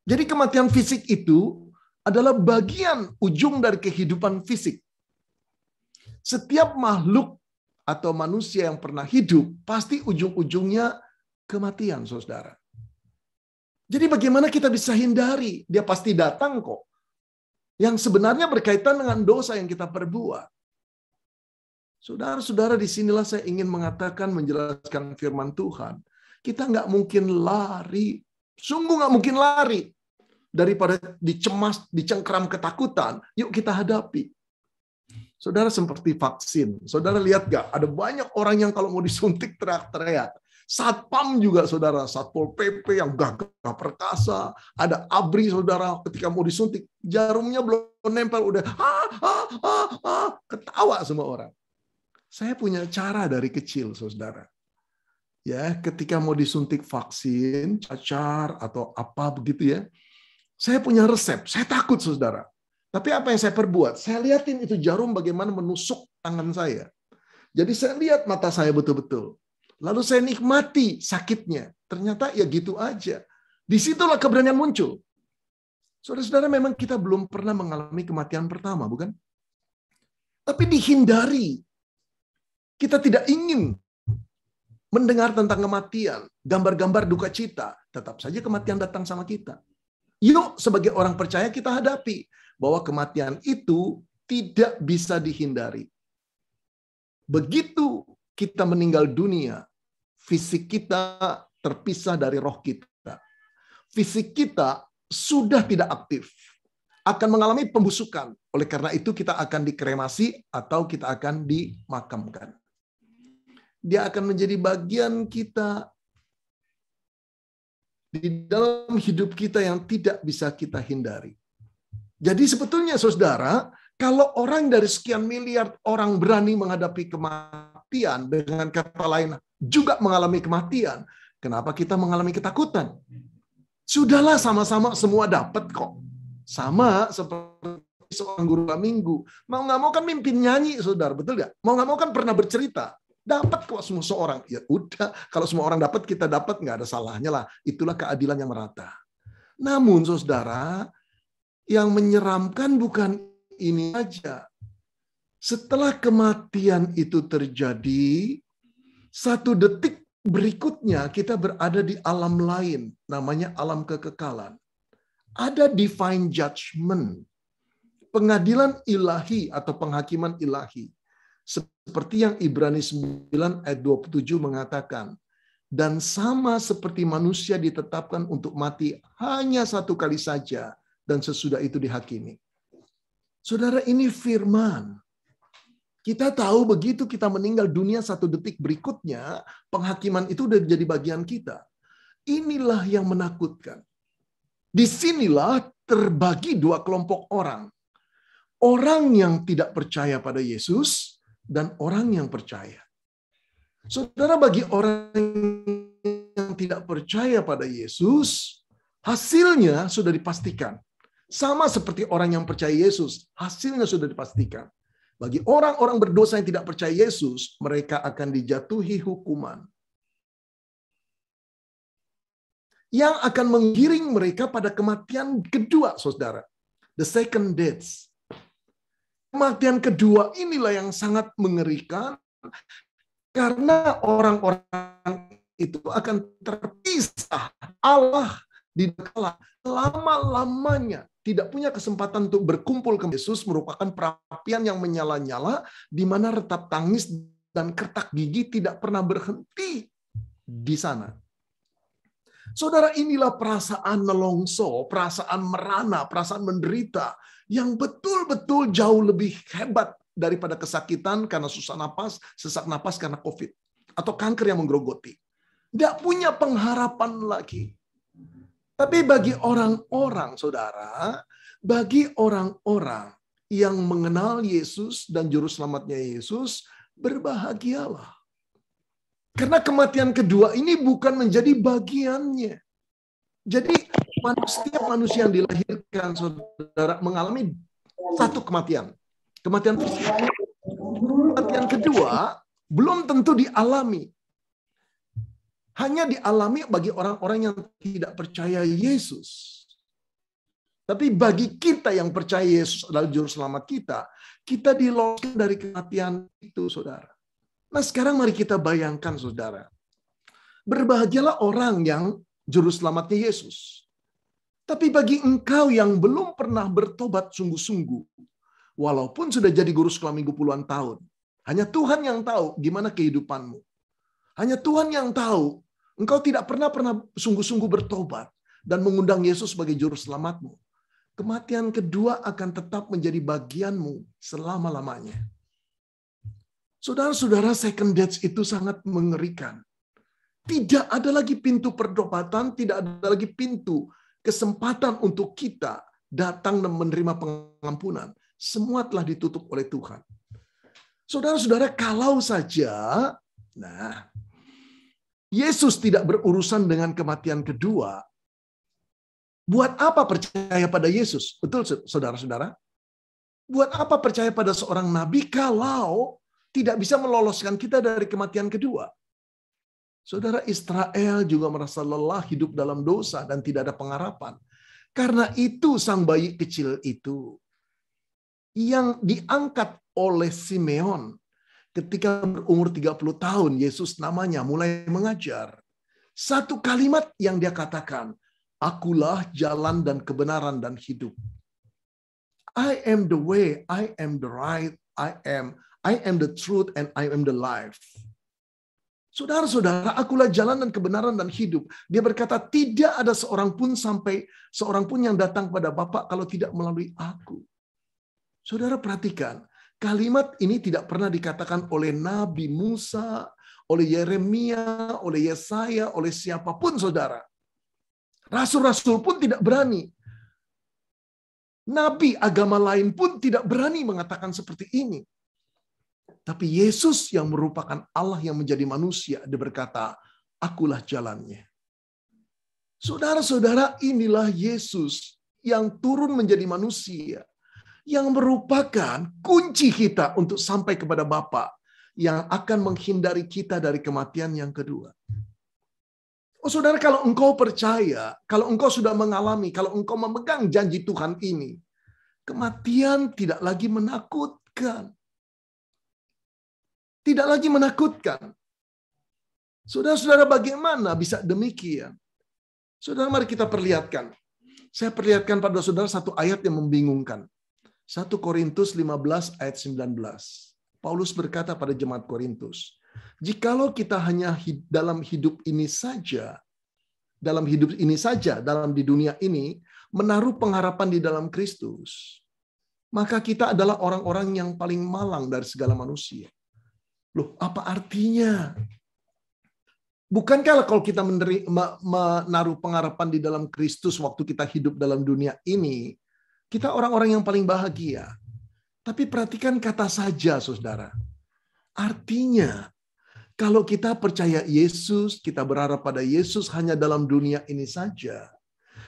Jadi kematian fisik itu adalah bagian ujung dari kehidupan fisik. Setiap makhluk atau manusia yang pernah hidup, pasti ujung-ujungnya kematian, saudara. Jadi bagaimana kita bisa hindari? Dia pasti datang kok. Yang sebenarnya berkaitan dengan dosa yang kita perbuat. Saudara-saudara, disinilah saya ingin mengatakan, menjelaskan firman Tuhan. Kita nggak mungkin lari. Sungguh nggak mungkin lari. Daripada dicemas, dicengkram ketakutan, yuk kita hadapi. Saudara, seperti vaksin. Saudara lihat gak? Ada banyak orang yang kalau mau disuntik teriak-teriak. Satpam juga, saudara. Satpol PP yang gagah perkasa. Ada ABRI, saudara. Ketika mau disuntik, jarumnya belum nempel. Udah ketawa semua orang. Saya punya cara dari kecil, saudara. Ya, ketika mau disuntik vaksin, cacar, atau apa begitu ya. Saya punya resep. Saya takut, saudara. Tapi apa yang saya perbuat? Saya lihatin itu jarum bagaimana menusuk tangan saya. Jadi saya lihat mata saya betul-betul. Lalu saya nikmati sakitnya. Ternyata ya gitu aja. Disitulah keberanian muncul. Saudara-saudara, memang kita belum pernah mengalami kematian pertama, bukan? Tapi dihindari. Kita tidak ingin mendengar tentang kematian. Gambar-gambar duka cita. Tetap saja kematian datang sama kita. Yuk, sebagai orang percaya kita hadapi bahwa kematian itu tidak bisa dihindari. Begitu kita meninggal dunia, fisik kita terpisah dari roh kita. Fisik kita sudah tidak aktif, akan mengalami pembusukan. Oleh karena itu kita akan dikremasi atau kita akan dimakamkan. Dia akan menjadi bagian kita di dalam hidup kita yang tidak bisa kita hindari. Jadi sebetulnya, saudara, kalau orang dari sekian miliar orang berani menghadapi kematian, dengan kata lain juga mengalami kematian, kenapa kita mengalami ketakutan? Sudahlah, sama-sama semua dapat kok. Sama seperti seorang guru minggu. Mau nggak mau kan mimpin nyanyi, saudara, betul nggak? Mau nggak mau kan pernah bercerita. Dapat kok semua seorang. Ya udah, kalau semua orang dapat, kita dapat, nggak ada salahnya lah. Itulah keadilan yang merata. Namun, saudara, yang menyeramkan bukan ini aja. Setelah kematian itu terjadi, 1 detik berikutnya kita berada di alam lain, namanya alam kekekalan. Ada divine judgment, pengadilan ilahi atau penghakiman ilahi. Seperti yang Ibrani 9 ayat 27 mengatakan, dan sama seperti manusia ditetapkan untuk mati hanya 1 kali saja, dan sesudah itu dihakimi. Saudara, ini firman. Kita tahu begitu kita meninggal dunia 1 detik berikutnya, penghakiman itu udah jadi bagian kita. Inilah yang menakutkan. Disinilah terbagi 2 kelompok orang. Orang yang tidak percaya pada Yesus dan orang yang percaya. Saudara, bagi orang yang tidak percaya pada Yesus, hasilnya sudah dipastikan. Sama seperti orang yang percaya Yesus, hasilnya sudah dipastikan. Bagi orang-orang berdosa yang tidak percaya Yesus, mereka akan dijatuhi hukuman yang akan menggiring mereka pada kematian kedua, saudara. The second death. Kematian kedua inilah yang sangat mengerikan, karena orang-orang itu akan terpisah Allah di dalam lama-lamanya. Tidak punya kesempatan untuk berkumpul ke Yesus, merupakan perapian yang menyala-nyala, di mana retap tangis dan kertak gigi tidak pernah berhenti di sana. Saudara, inilah perasaan nelongso, perasaan merana, perasaan menderita, yang betul-betul jauh lebih hebat daripada kesakitan karena susah napas, sesak napas karena COVID, atau kanker yang menggerogoti. Tidak punya pengharapan lagi. Tapi bagi orang-orang, saudara, bagi orang-orang yang mengenal Yesus dan Juru Selamatnya Yesus, berbahagialah. Karena kematian kedua ini bukan menjadi bagiannya. Jadi setiap manusia yang dilahirkan, saudara, mengalami satu kematian. Kematian kedua belum tentu dialami. Hanya dialami bagi orang-orang yang tidak percaya Yesus. Tapi bagi kita yang percaya Yesus adalah Juru Selamat kita, kita diloloskan dari kematian itu, saudara. Nah, sekarang mari kita bayangkan, saudara. Berbahagialah orang yang Juru Selamatnya Yesus. Tapi bagi engkau yang belum pernah bertobat sungguh-sungguh, walaupun sudah jadi guru sekolah minggu puluhan tahun, hanya Tuhan yang tahu gimana kehidupanmu. Hanya Tuhan yang tahu engkau tidak pernah sungguh-sungguh bertobat dan mengundang Yesus sebagai Juru Selamatmu. Kematian kedua akan tetap menjadi bagianmu selama-lamanya. Saudara-saudara, second death itu sangat mengerikan. Tidak ada lagi pintu perdobatan, tidak ada lagi pintu kesempatan untuk kita datang dan menerima pengampunan. Semua telah ditutup oleh Tuhan. Saudara-saudara, kalau saja, Yesus tidak berurusan dengan kematian kedua, buat apa percaya pada Yesus? Betul, saudara-saudara? Buat apa percaya pada seorang nabi kalau tidak bisa meloloskan kita dari kematian kedua? Saudara, Israel juga merasa lelah hidup dalam dosa dan tidak ada pengharapan. Karena itu sang bayi kecil itu yang diangkat oleh Simeon ketika berumur 30 tahun, Yesus namanya, mulai mengajar. Satu kalimat yang dia katakan, akulah jalan dan kebenaran dan hidup. I am the way, I am the right, I am the truth, and I am the life. Saudara-saudara, akulah jalan dan kebenaran dan hidup. Dia berkata, tidak ada seorang pun yang datang pada Bapa kalau tidak melalui aku. Saudara, perhatikan. Kalimat ini tidak pernah dikatakan oleh Nabi Musa, oleh Yeremia, oleh Yesaya, oleh siapapun, saudara. Rasul-rasul pun tidak berani. Nabi agama lain pun tidak berani mengatakan seperti ini. Tapi Yesus yang merupakan Allah yang menjadi manusia, dia berkata, akulah jalannya. Saudara-saudara, inilah Yesus yang turun menjadi manusia, yang merupakan kunci kita untuk sampai kepada Bapa, yang akan menghindari kita dari kematian yang kedua. Oh saudara, kalau engkau percaya, kalau engkau sudah mengalami, kalau engkau memegang janji Tuhan ini, kematian tidak lagi menakutkan. Tidak lagi menakutkan. Saudara-saudara, bagaimana bisa demikian? Saudara, mari kita perlihatkan. Saya perlihatkan pada saudara satu ayat yang membingungkan. 1 Korintus 15 ayat 19. Paulus berkata pada jemaat Korintus, jikalau kita hanya dalam hidup ini saja, dalam di dunia ini, menaruh pengharapan di dalam Kristus, maka kita adalah orang-orang yang paling malang dari segala manusia. Loh, apa artinya? Bukankah kalau kita menaruh pengharapan di dalam Kristus waktu kita hidup dalam dunia ini, kita orang-orang yang paling bahagia? Tapi perhatikan kata saja, saudara. Artinya, Kalau kita percaya Yesus, kita berharap pada Yesus hanya dalam dunia ini saja.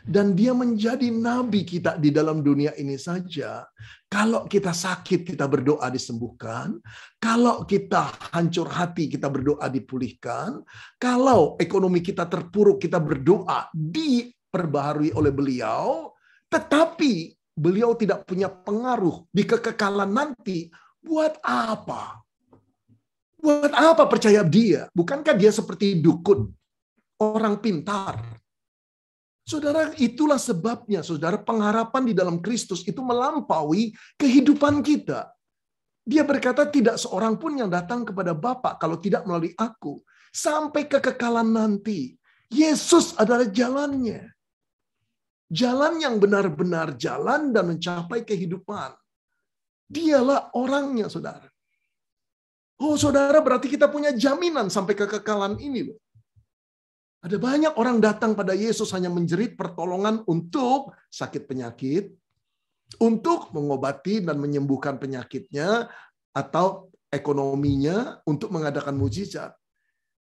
Dan dia menjadi nabi kita di dalam dunia ini saja. Kalau kita sakit, kita berdoa disembuhkan. Kalau kita hancur hati, kita berdoa dipulihkan. Kalau ekonomi kita terpuruk, kita berdoa diperbaharui oleh beliau. Tetapi beliau tidak punya pengaruh di kekekalan nanti. Buat apa? Buat apa percaya dia? Bukankah dia seperti dukun? Orang pintar. Saudara, itulah sebabnya, saudara, pengharapan di dalam Kristus itu melampaui kehidupan kita. Dia berkata, tidak seorang pun yang datang kepada Bapa kalau tidak melalui aku. Sampai kekekalan nanti. Yesus adalah jalannya. Jalan yang benar-benar jalan dan mencapai kehidupan. Dialah orangnya, saudara. Oh, saudara, berarti kita punya jaminan sampai kekekalan ini, loh. Ada banyak orang datang pada Yesus hanya menjerit pertolongan untuk sakit penyakit, untuk mengobati dan menyembuhkan penyakitnya, atau ekonominya, untuk mengadakan mujizat.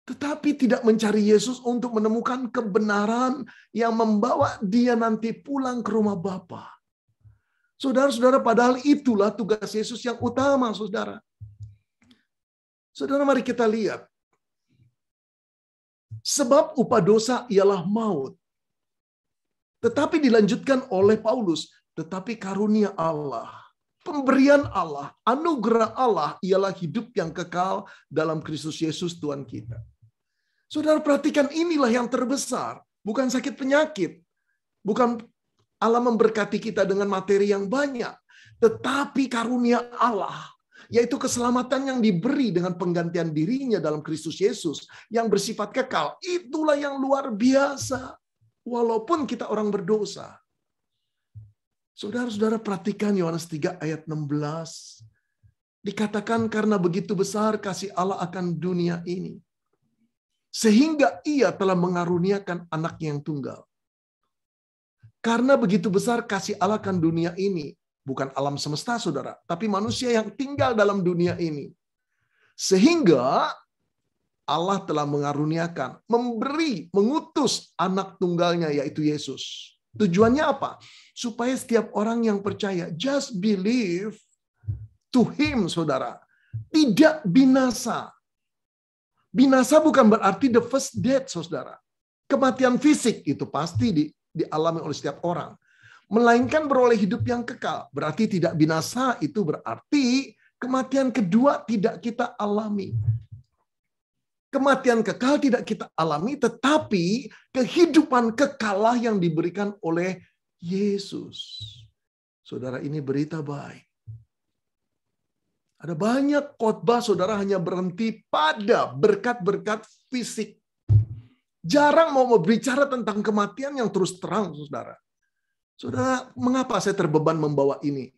Tetapi tidak mencari Yesus untuk menemukan kebenaran yang membawa dia nanti pulang ke rumah Bapa. Saudara-saudara, padahal itulah tugas Yesus yang utama, saudara. Saudara, mari kita lihat. Sebab upah dosa ialah maut. Tetapi dilanjutkan oleh Paulus, tetapi karunia Allah, pemberian Allah, anugerah Allah ialah hidup yang kekal dalam Kristus Yesus Tuhan kita. Saudara, perhatikan, inilah yang terbesar, bukan sakit penyakit, bukan Allah memberkati kita dengan materi yang banyak, tetapi karunia Allah, yaitu keselamatan yang diberi dengan penggantian dirinya dalam Kristus Yesus yang bersifat kekal. Itulah yang luar biasa. Walaupun kita orang berdosa. Saudara-saudara, perhatikan Yohanes 3 ayat 16. Dikatakan karena begitu besar kasih Allah akan dunia ini, sehingga ia telah mengaruniakan anaknya yang tunggal. Karena begitu besar kasih Allah akan dunia ini, bukan alam semesta, saudara, tapi manusia yang tinggal dalam dunia ini. Sehingga Allah telah mengaruniakan, memberi, mengutus anak tunggalnya, yaitu Yesus. Tujuannya apa? Supaya setiap orang yang percaya, just believe to him, saudara, tidak binasa. Binasa bukan berarti the first death, saudara. Kematian fisik itu pasti dialami oleh setiap orang. Melainkan beroleh hidup yang kekal. Berarti tidak binasa itu berarti kematian kedua tidak kita alami. Kematian kekal tidak kita alami, tetapi kehidupan kekal yang diberikan oleh Yesus. Saudara, ini berita baik. Ada banyak khotbah, saudara, hanya berhenti pada berkat-berkat fisik. Jarang mau berbicara tentang kematian yang terus terang, saudara. Saudara, mengapa saya terbeban membawa ini?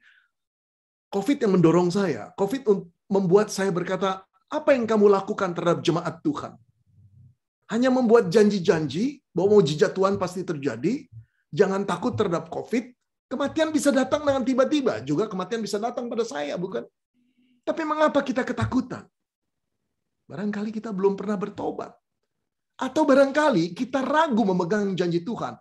COVID yang mendorong saya. COVID membuat saya berkata, apa yang kamu lakukan terhadap jemaat Tuhan? Hanya membuat janji-janji bahwa mujizat Tuhan pasti terjadi. Jangan takut terhadap COVID. Kematian bisa datang dengan tiba-tiba. Juga kematian bisa datang pada saya, bukan? Tapi mengapa kita ketakutan? Barangkali kita belum pernah bertobat. Atau barangkali kita ragu memegang janji Tuhan.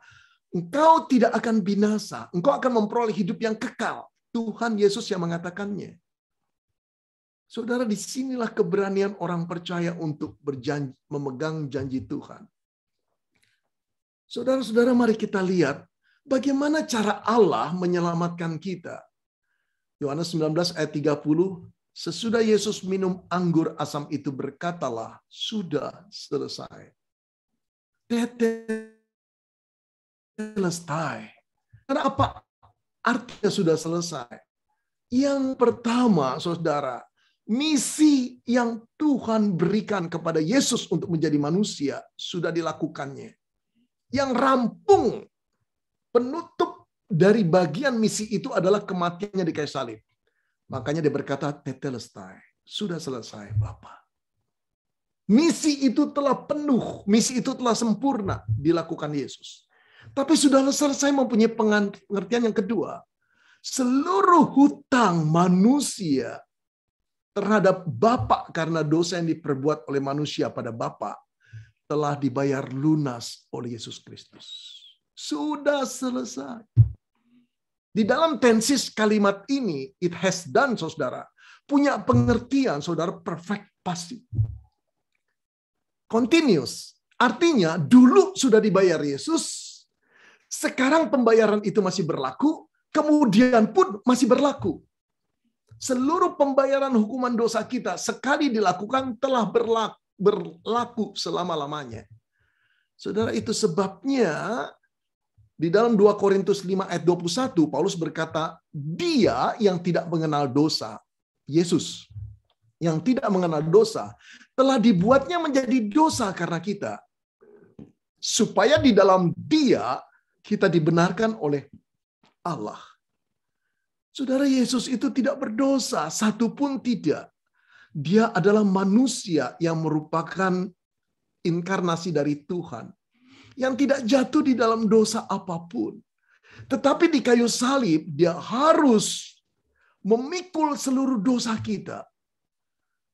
Engkau tidak akan binasa. Engkau akan memperoleh hidup yang kekal. Tuhan Yesus yang mengatakannya. Saudara, disinilah keberanian orang percaya untuk berjanji, memegang janji Tuhan. Saudara-saudara, mari kita lihat bagaimana cara Allah menyelamatkan kita. Yohanes 19 ayat 30, sesudah Yesus minum anggur asam itu berkatalah, sudah selesai. Selesai. Karena apa artinya sudah selesai? Yang pertama, saudara, misi yang Tuhan berikan kepada Yesus untuk menjadi manusia sudah dilakukannya. Yang rampung, penutup dari bagian misi itu adalah kematiannya di kayu salib. Makanya dia berkata, tetelestai, sudah selesai, Bapa. Misi itu telah penuh, misi itu telah sempurna dilakukan Yesus. Tapi sudah selesai mempunyai pengertian yang kedua. Seluruh hutang manusia terhadap Bapa karena dosa yang diperbuat oleh manusia pada Bapa telah dibayar lunas oleh Yesus Kristus. Sudah selesai. Di dalam tensis kalimat ini, it has done, saudara, punya pengertian, saudara, perfect passive. Continuous. Artinya, dulu sudah dibayar Yesus, sekarang pembayaran itu masih berlaku, kemudian pun masih berlaku. Seluruh pembayaran hukuman dosa kita sekali dilakukan telah berlaku selama-lamanya. Saudara, itu sebabnya di dalam 2 Korintus 5 ayat 21, Paulus berkata, dia yang tidak mengenal dosa, Yesus, yang tidak mengenal dosa, telah dibuatnya menjadi dosa karena kita. Supaya di dalam dia, kita dibenarkan oleh Allah. Saudara, Yesus itu tidak berdosa, satu pun tidak. Dia adalah manusia yang merupakan inkarnasi dari Tuhan, yang tidak jatuh di dalam dosa apapun. Tetapi di kayu salib, dia harus memikul seluruh dosa kita.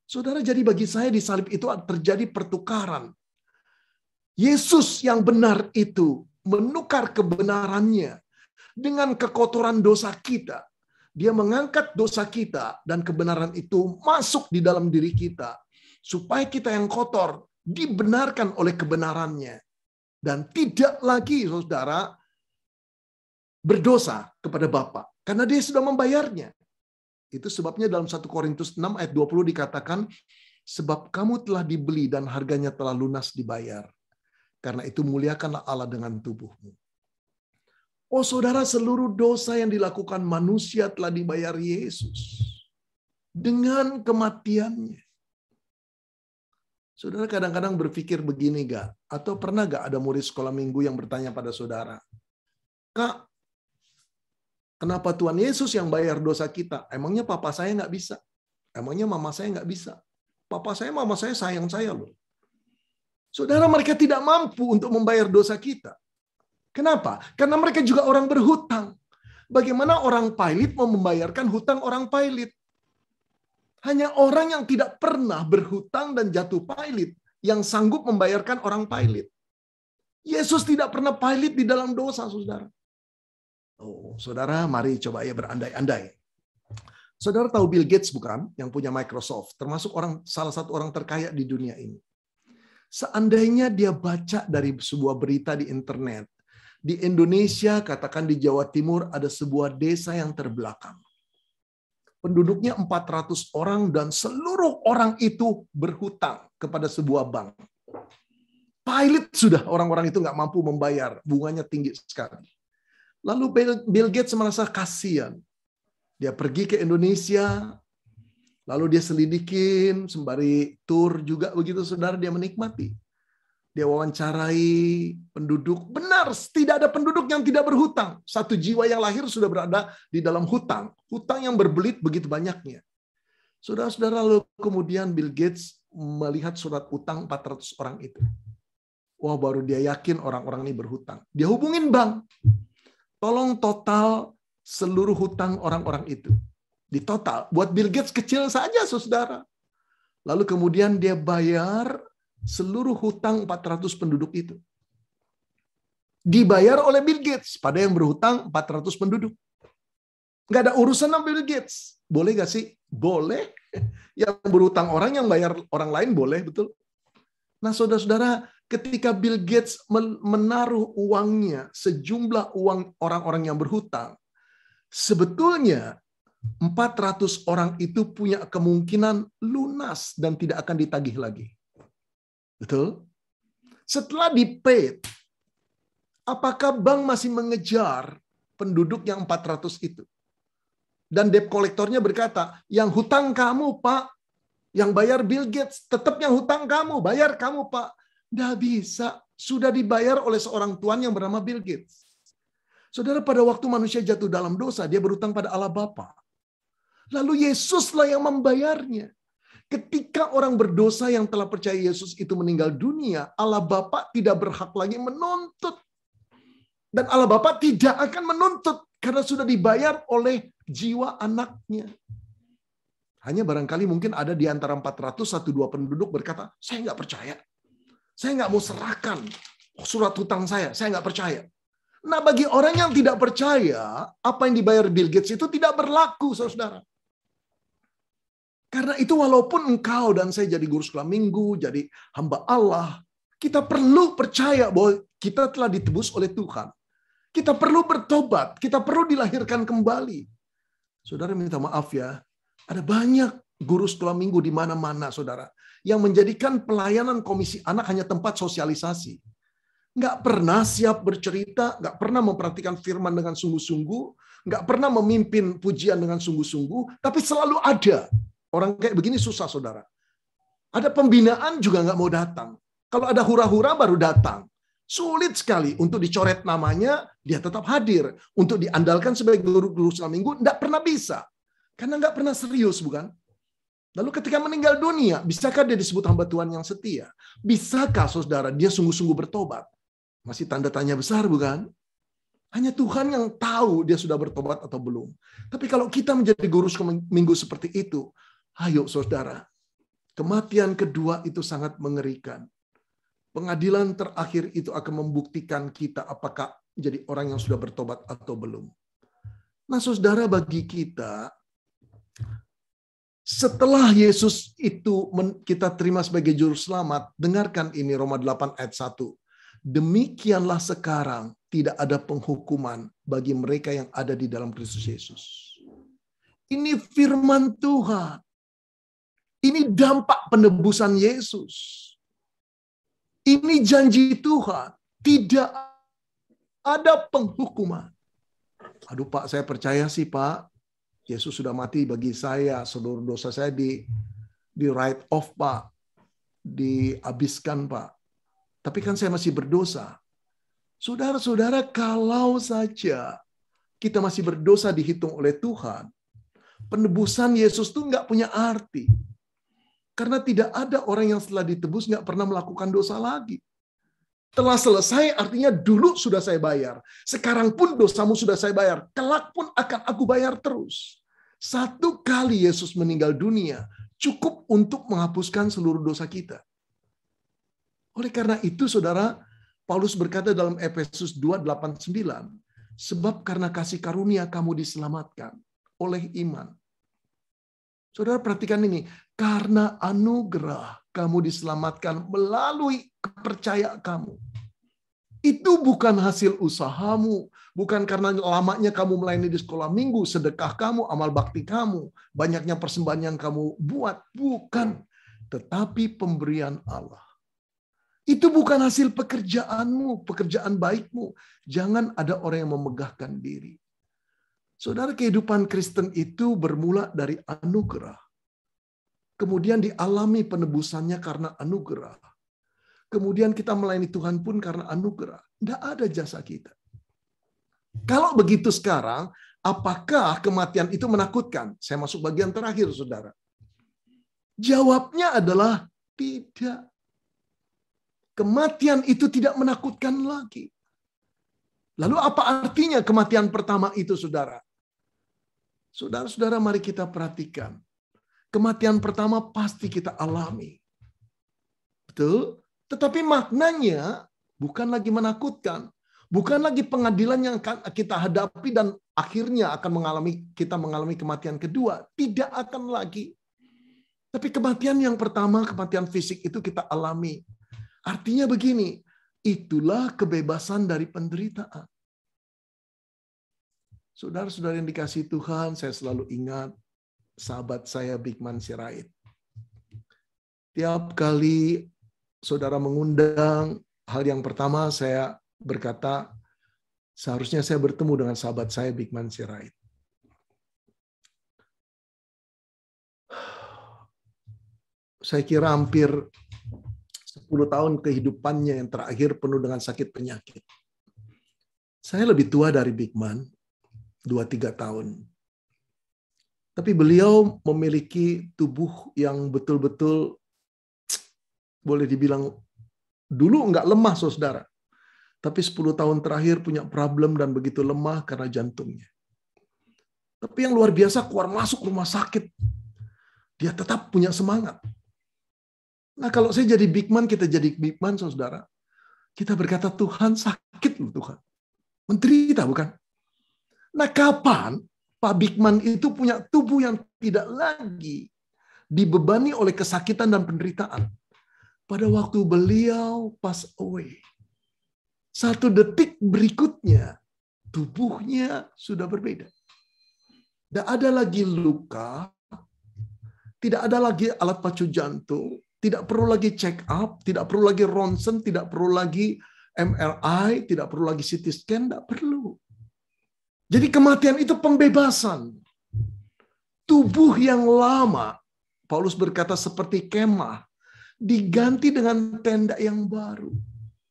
Saudara, jadi bagi saya di salib itu terjadi pertukaran. Yesus yang benar itu menukar kebenarannya dengan kekotoran dosa kita. Dia mengangkat dosa kita dan kebenaran itu masuk di dalam diri kita. Supaya kita yang kotor dibenarkan oleh kebenarannya. Dan tidak lagi, saudara, berdosa kepada Bapa. Karena dia sudah membayarnya. Itu sebabnya dalam 1 Korintus 6 ayat 20 dikatakan, sebab kamu telah dibeli dan harganya telah lunas dibayar. Karena itu muliakanlah Allah dengan tubuhmu. Oh saudara, seluruh dosa yang dilakukan manusia telah dibayar Yesus. Dengan kematiannya. Saudara kadang-kadang berpikir begini gak? Atau pernah gak ada murid sekolah minggu yang bertanya pada saudara, Kak, kenapa Tuhan Yesus yang bayar dosa kita? Emangnya papa saya nggak bisa? Emangnya mama saya nggak bisa? Papa saya, mama saya sayang saya loh. Saudara, mereka tidak mampu untuk membayar dosa kita. Kenapa? Karena mereka juga orang berhutang. Bagaimana orang pailit mau membayarkan hutang orang pailit? Hanya orang yang tidak pernah berhutang dan jatuh pailit yang sanggup membayarkan orang pailit. Yesus tidak pernah pailit di dalam dosa, saudara. Oh, saudara, mari coba ya berandai-andai. Saudara tahu Bill Gates bukan? Yang punya Microsoft, termasuk salah satu orang terkaya di dunia ini. Seandainya dia baca dari sebuah berita di internet, di Indonesia, katakan di Jawa Timur, ada sebuah desa yang terbelakang. Penduduknya 400 orang dan seluruh orang itu berhutang kepada sebuah bank. Pailit sudah, orang-orang itu nggak mampu membayar, bunganya tinggi sekali. Lalu Bill Gates merasa kasihan. Dia pergi ke Indonesia, lalu dia selidikin, sembari tur juga begitu, saudara, dia menikmati. Dia wawancarai penduduk. Benar, tidak ada penduduk yang tidak berhutang. Satu jiwa yang lahir sudah berada di dalam hutang. Hutang yang berbelit begitu banyaknya. Saudara-saudara, lalu kemudian Bill Gates melihat surat utang 400 orang itu. Wah, baru dia yakin orang-orang ini berhutang. Dia hubungin bank. Tolong total seluruh hutang orang-orang itu. Di total. Buat Bill Gates kecil saja, saudara. Lalu kemudian dia bayar seluruh hutang 400 penduduk itu. Dibayar oleh Bill Gates pada yang berhutang 400 penduduk. Nggak ada urusan sama Bill Gates. Boleh nggak sih? Boleh. Yang berhutang orang, yang bayar orang lain boleh, betul. Nah, saudara-saudara, ketika Bill Gates menaruh uangnya, sejumlah uang orang-orang yang berhutang, sebetulnya 400 orang itu punya kemungkinan lunas dan tidak akan ditagih lagi. Betul? Setelah di-paid, apakah bank masih mengejar penduduk yang 400 itu? Dan debt kolektornya berkata, yang hutang kamu, Pak. Yang bayar Bill Gates, tetap yang hutang kamu, bayar kamu, Pak. Nggak bisa. Sudah dibayar oleh seorang tuan yang bernama Bill Gates. Saudara, pada waktu manusia jatuh dalam dosa, dia berhutang pada Allah Bapa. Lalu Yesuslah yang membayarnya. Ketika orang berdosa yang telah percaya Yesus itu meninggal dunia, Allah Bapa tidak berhak lagi menuntut. Dan Allah Bapa tidak akan menuntut karena sudah dibayar oleh jiwa anaknya. Hanya barangkali mungkin ada di antara 401-2 penduduk berkata, saya nggak percaya. Saya nggak mau serahkan surat hutang saya nggak percaya. Nah, bagi orang yang tidak percaya, apa yang dibayar Bill Gates itu tidak berlaku, saudara. Karena itu walaupun engkau dan saya jadi guru sekolah minggu, jadi hamba Allah, kita perlu percaya bahwa kita telah ditebus oleh Tuhan. Kita perlu bertobat, kita perlu dilahirkan kembali. Saudara minta maaf ya, ada banyak guru sekolah minggu di mana-mana, saudara, yang menjadikan pelayanan komisi anak hanya tempat sosialisasi. Nggak pernah siap bercerita, nggak pernah memperhatikan firman dengan sungguh-sungguh, nggak pernah memimpin pujian dengan sungguh-sungguh, tapi selalu ada. Orang kayak begini susah, saudara. Ada pembinaan juga nggak mau datang. Kalau ada hura-hura baru datang. Sulit sekali untuk dicoret namanya, dia tetap hadir. Untuk diandalkan sebagai guru-guru sekolah minggu, nggak pernah bisa. Karena nggak pernah serius, bukan? Lalu ketika meninggal dunia, bisakah dia disebut hamba Tuhan yang setia? Bisakah, saudara, dia sungguh-sungguh bertobat? Masih tanda tanya besar, bukan? Hanya Tuhan yang tahu dia sudah bertobat atau belum. Tapi kalau kita menjadi guru sekolah minggu seperti itu, ayo saudara, kematian kedua itu sangat mengerikan. Pengadilan terakhir itu akan membuktikan kita apakah jadi orang yang sudah bertobat atau belum. Nah, saudara, bagi kita, setelah Yesus itu kita terima sebagai juru selamat, dengarkan ini Roma 8 ayat 1. Demikianlah sekarang tidak ada penghukuman bagi mereka yang ada di dalam Kristus Yesus. Ini firman Tuhan. Ini dampak penebusan Yesus. Ini janji Tuhan. Tidak ada penghukuman. Aduh Pak, saya percaya sih Pak. Yesus sudah mati bagi saya. Seluruh dosa saya di write off Pak. Dihabiskan Pak. Tapi kan saya masih berdosa. Saudara-saudara, kalau saja kita masih berdosa dihitung oleh Tuhan, penebusan Yesus itu nggak punya arti. Karena tidak ada orang yang setelah ditebus nggak pernah melakukan dosa lagi. Telah selesai artinya dulu sudah saya bayar. Sekarang pun dosamu sudah saya bayar. Kelak pun akan aku bayar terus. Satu kali Yesus meninggal dunia cukup untuk menghapuskan seluruh dosa kita. Oleh karena itu, saudara, Paulus berkata dalam Efesus 2:8-9, sebab karena kasih karunia kamu diselamatkan oleh iman. Saudara perhatikan ini, karena anugerah kamu diselamatkan melalui kepercayaan kamu. Itu bukan hasil usahamu, bukan karena lamanya kamu melayani di sekolah minggu, sedekah kamu, amal bakti kamu, banyaknya persembahan yang kamu buat, bukan. Tetapi pemberian Allah. Itu bukan hasil pekerjaanmu, pekerjaan baikmu. Jangan ada orang yang memegahkan diri. Saudara, kehidupan Kristen itu bermula dari anugerah. Kemudian dialami penebusannya karena anugerah. Kemudian kita melayani Tuhan pun karena anugerah. Tidak ada jasa kita. Kalau begitu sekarang, apakah kematian itu menakutkan? Saya masuk bagian terakhir, saudara. Jawabnya adalah tidak. Kematian itu tidak menakutkan lagi. Lalu apa artinya kematian pertama itu, saudara? Saudara-saudara, mari kita perhatikan. Kematian pertama pasti kita alami. Betul? Tetapi maknanya bukan lagi menakutkan. Bukan lagi pengadilan yang akan kita hadapi dan akhirnya akan kita mengalami kematian kedua. Tidak akan lagi. Tapi kematian yang pertama, kematian fisik itu kita alami. Artinya begini, itulah kebebasan dari penderitaan. Saudara-saudara yang dikasihi Tuhan, saya selalu ingat sahabat saya Bigman Sirait. Tiap kali saudara mengundang, hal yang pertama saya berkata, seharusnya saya bertemu dengan sahabat saya Bigman Sirait. Saya kira hampir 10 tahun kehidupannya yang terakhir penuh dengan sakit penyakit. Saya lebih tua dari Bigman, 2-3 tahun. Tapi beliau memiliki tubuh yang betul-betul boleh dibilang dulu nggak lemah, saudara. Tapi 10 tahun terakhir punya problem dan begitu lemah karena jantungnya. Tapi yang luar biasa keluar masuk rumah sakit. Dia tetap punya semangat. Nah, kalau saya jadi big man, kita jadi big man, saudara. Kita berkata, Tuhan sakit loh Tuhan. Menderita, bukan? Nah, kapan Pak Big Man itu punya tubuh yang tidak lagi dibebani oleh kesakitan dan penderitaan? Pada waktu beliau pass away. 1 detik berikutnya, tubuhnya sudah berbeda. Tidak ada lagi luka, tidak ada lagi alat pacu jantung, tidak perlu lagi check up, tidak perlu lagi ronsen, tidak perlu lagi MRI, tidak perlu lagi CT scan, tidak perlu. Jadi kematian itu pembebasan. Tubuh yang lama, Paulus berkata seperti kemah, diganti dengan tenda yang baru.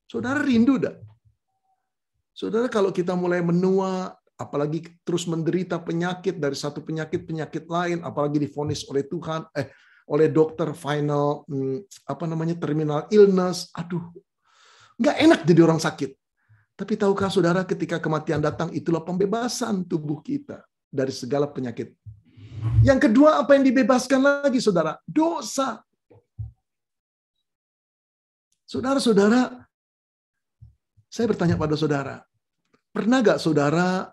Saudara rindu dah? Saudara, kalau kita mulai menua, apalagi terus menderita penyakit dari satu penyakit lain, apalagi divonis oleh Tuhan, oleh dokter final terminal illness, aduh, nggak enak jadi orang sakit. Tapi tahukah saudara, ketika kematian datang, itulah pembebasan tubuh kita dari segala penyakit. Yang kedua, apa yang dibebaskan lagi, saudara? Dosa. Saudara-saudara, saya bertanya pada saudara, pernah nggak saudara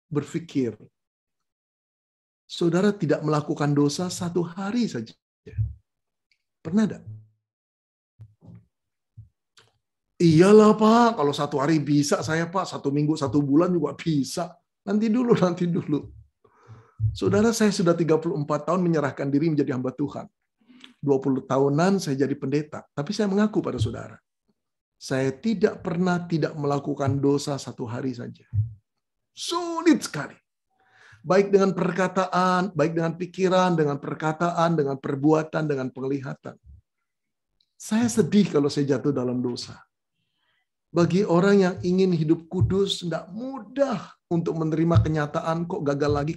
berpikir, saudara tidak melakukan dosa 1 hari saja? Pernah nggak? Iyalah Pak, kalau 1 hari bisa saya Pak, 1 minggu, 1 bulan juga bisa. Nanti dulu. Saudara, saya sudah 34 tahun menyerahkan diri menjadi hamba Tuhan. 20 tahunan saya jadi pendeta, tapi saya mengaku pada saudara, saya tidak pernah tidak melakukan dosa 1 hari saja. Sulit sekali. Baik dengan perkataan, baik dengan pikiran, dengan perkataan, dengan perbuatan, dengan penglihatan. Saya sedih kalau saya jatuh dalam dosa. Bagi orang yang ingin hidup kudus, tidak mudah untuk menerima kenyataan, kok gagal lagi.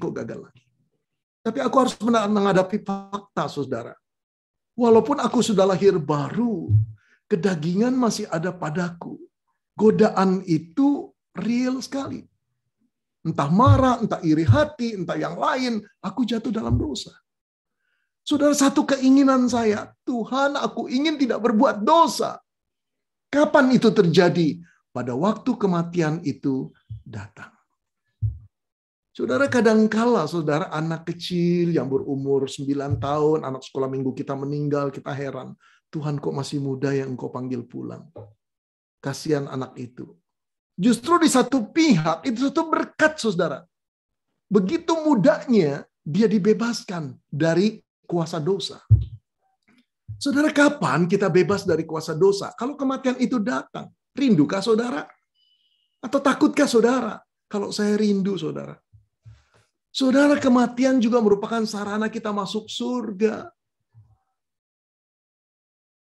Tapi aku harus menghadapi fakta, saudara. Walaupun aku sudah lahir baru, kedagingan masih ada padaku. Godaan itu real sekali. Entah marah, entah iri hati, entah yang lain, aku jatuh dalam dosa. Saudara, satu keinginan saya, Tuhan, aku ingin tidak berbuat dosa. Kapan itu terjadi? Pada waktu kematian itu datang. Saudara, kadangkala saudara anak kecil yang berumur 9 tahun, anak sekolah minggu kita meninggal, kita heran. Tuhan, kok masih muda yang Engkau panggil pulang? Kasihan anak itu. Justru di satu pihak, itu satu berkat, saudara. Begitu mudanya, dia dibebaskan dari kuasa dosa. Saudara, kapan kita bebas dari kuasa dosa? Kalau kematian itu datang, rindukah saudara? Atau takutkah saudara? Kalau saya rindu, saudara. Saudara, kematian juga merupakan sarana kita masuk surga.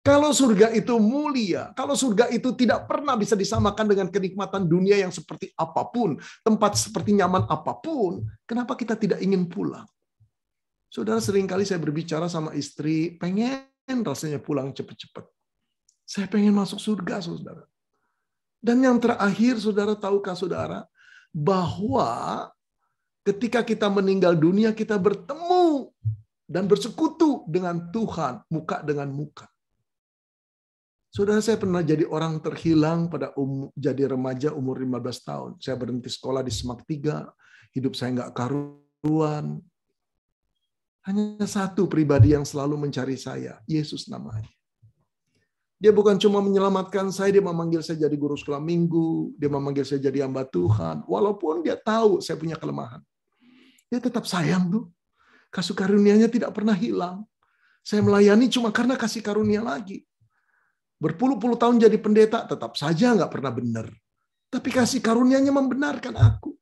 Kalau surga itu mulia, kalau surga itu tidak pernah bisa disamakan dengan kenikmatan dunia yang seperti apapun, tempat seperti nyaman apapun, kenapa kita tidak ingin pulang? Saudara, seringkali saya berbicara sama istri, pengen rasanya pulang cepat-cepat. Saya pengen masuk surga, saudara. Dan yang terakhir, saudara, tahukah saudara, bahwa ketika kita meninggal dunia, kita bertemu dan bersekutu dengan Tuhan, muka dengan muka. Saudara, saya pernah jadi orang terhilang pada jadi remaja umur 15 tahun. Saya berhenti sekolah di Semak 3, hidup saya nggak karuan. Hanya satu pribadi yang selalu mencari saya, Yesus namanya. Dia bukan cuma menyelamatkan saya, dia memanggil saya jadi guru sekolah minggu, dia memanggil saya jadi hamba Tuhan, walaupun dia tahu saya punya kelemahan. Dia tetap sayang tuh. Kasih karunia-Nya tidak pernah hilang. Saya melayani cuma karena kasih karunia lagi. Berpuluh-puluh tahun jadi pendeta, tetap saja nggak pernah benar. Tapi kasih karunia-Nya membenarkan aku.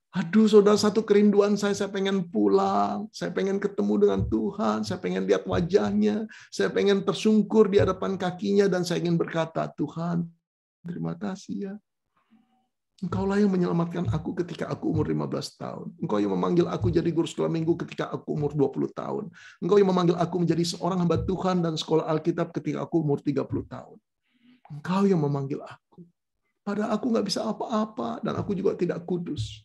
Aduh, saudara, satu kerinduan saya pengen pulang, saya pengen ketemu dengan Tuhan, saya pengen lihat wajahnya, saya pengen tersungkur di hadapan kakinya, dan saya ingin berkata, Tuhan, terima kasih ya. Engkaulah yang menyelamatkan aku ketika aku umur 15 tahun. Engkau yang memanggil aku jadi guru sekolah minggu ketika aku umur 20 tahun. Engkau yang memanggil aku menjadi seorang hamba Tuhan dan sekolah Alkitab ketika aku umur 30 tahun. Engkau yang memanggil aku. Padahal aku nggak bisa apa-apa dan aku juga tidak kudus.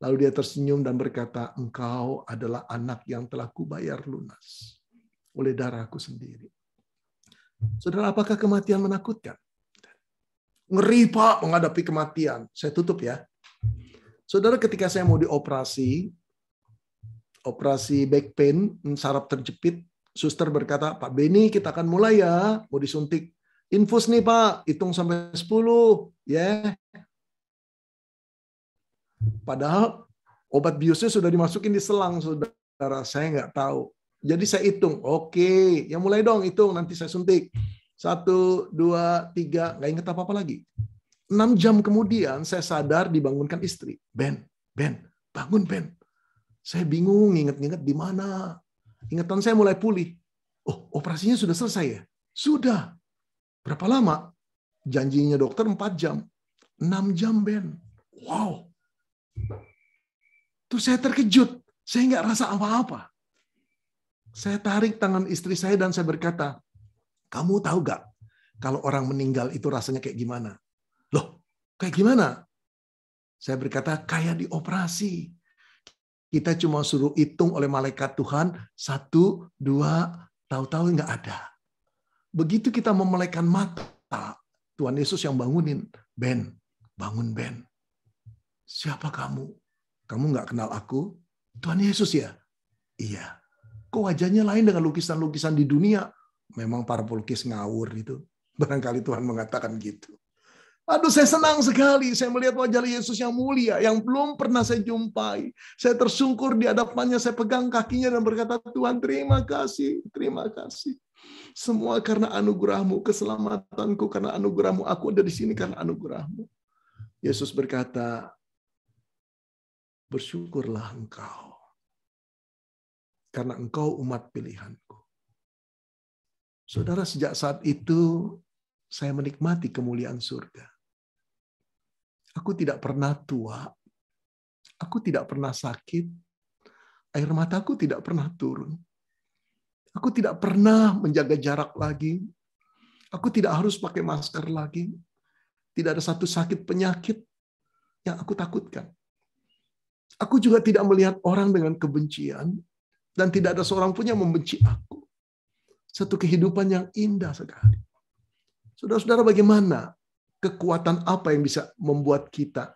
Lalu dia tersenyum dan berkata, engkau adalah anak yang telah kubayar lunas oleh darahku sendiri. Saudara, apakah kematian menakutkan? Ngeri Pak menghadapi kematian. Saya tutup ya. Saudara, ketika saya mau dioperasi, operasi back pain, saraf terjepit, suster berkata, Pak Beni kita akan mulai ya, mau disuntik. Infus nih Pak, hitung sampai 10. Ya. Padahal obat biusnya sudah dimasukin di selang, saudara. Saya nggak tahu. Jadi saya hitung. Oke, ya mulai dong hitung. Nanti saya suntik. 1, 2, 3. Nggak inget apa-apa lagi. 6 jam kemudian saya sadar dibangunkan istri. Ben, bangun Ben. Saya bingung inget-inget di mana. Ingatan saya mulai pulih. Oh, operasinya sudah selesai ya? Sudah. Berapa lama? Janjinya dokter 4 jam. 6 jam Ben. Wow. Terus saya terkejut. Saya nggak rasa apa-apa. Saya tarik tangan istri saya dan saya berkata, kamu tahu nggak kalau orang meninggal itu rasanya kayak gimana? Loh, kayak gimana? Saya berkata, kayak dioperasi. Kita cuma suruh hitung oleh malaikat Tuhan, 1, 2, tahu-tahu nggak ada. Begitu kita memelekkan mata, Tuhan Yesus yang bangunin. Ben, bangun Ben. Siapa kamu? Kamu nggak kenal aku? Tuhan Yesus ya? Iya. Kok wajahnya lain dengan lukisan-lukisan di dunia? Memang para pelukis ngawur itu. Barangkali Tuhan mengatakan gitu. Aduh, saya senang sekali. Saya melihat wajah Yesus yang mulia, yang belum pernah saya jumpai. Saya tersungkur di hadapannya, saya pegang kakinya dan berkata, Tuhan terima kasih, terima kasih. Semua karena anugerah-Mu, keselamatanku karena anugerah-Mu. Aku ada di sini karena anugerah-Mu. Yesus berkata, bersyukurlah engkau. Karena engkau umat pilihanku. Saudara, sejak saat itu saya menikmati kemuliaan surga. Aku tidak pernah tua. Aku tidak pernah sakit. Air mataku tidak pernah turun. Aku tidak pernah menjaga jarak lagi. Aku tidak harus pakai masker lagi. Tidak ada satu sakit penyakit yang aku takutkan. Aku juga tidak melihat orang dengan kebencian. Dan tidak ada seorang pun yang membenci aku. Satu kehidupan yang indah sekali. Saudara-saudara, bagaimana kekuatan apa yang bisa membuat kita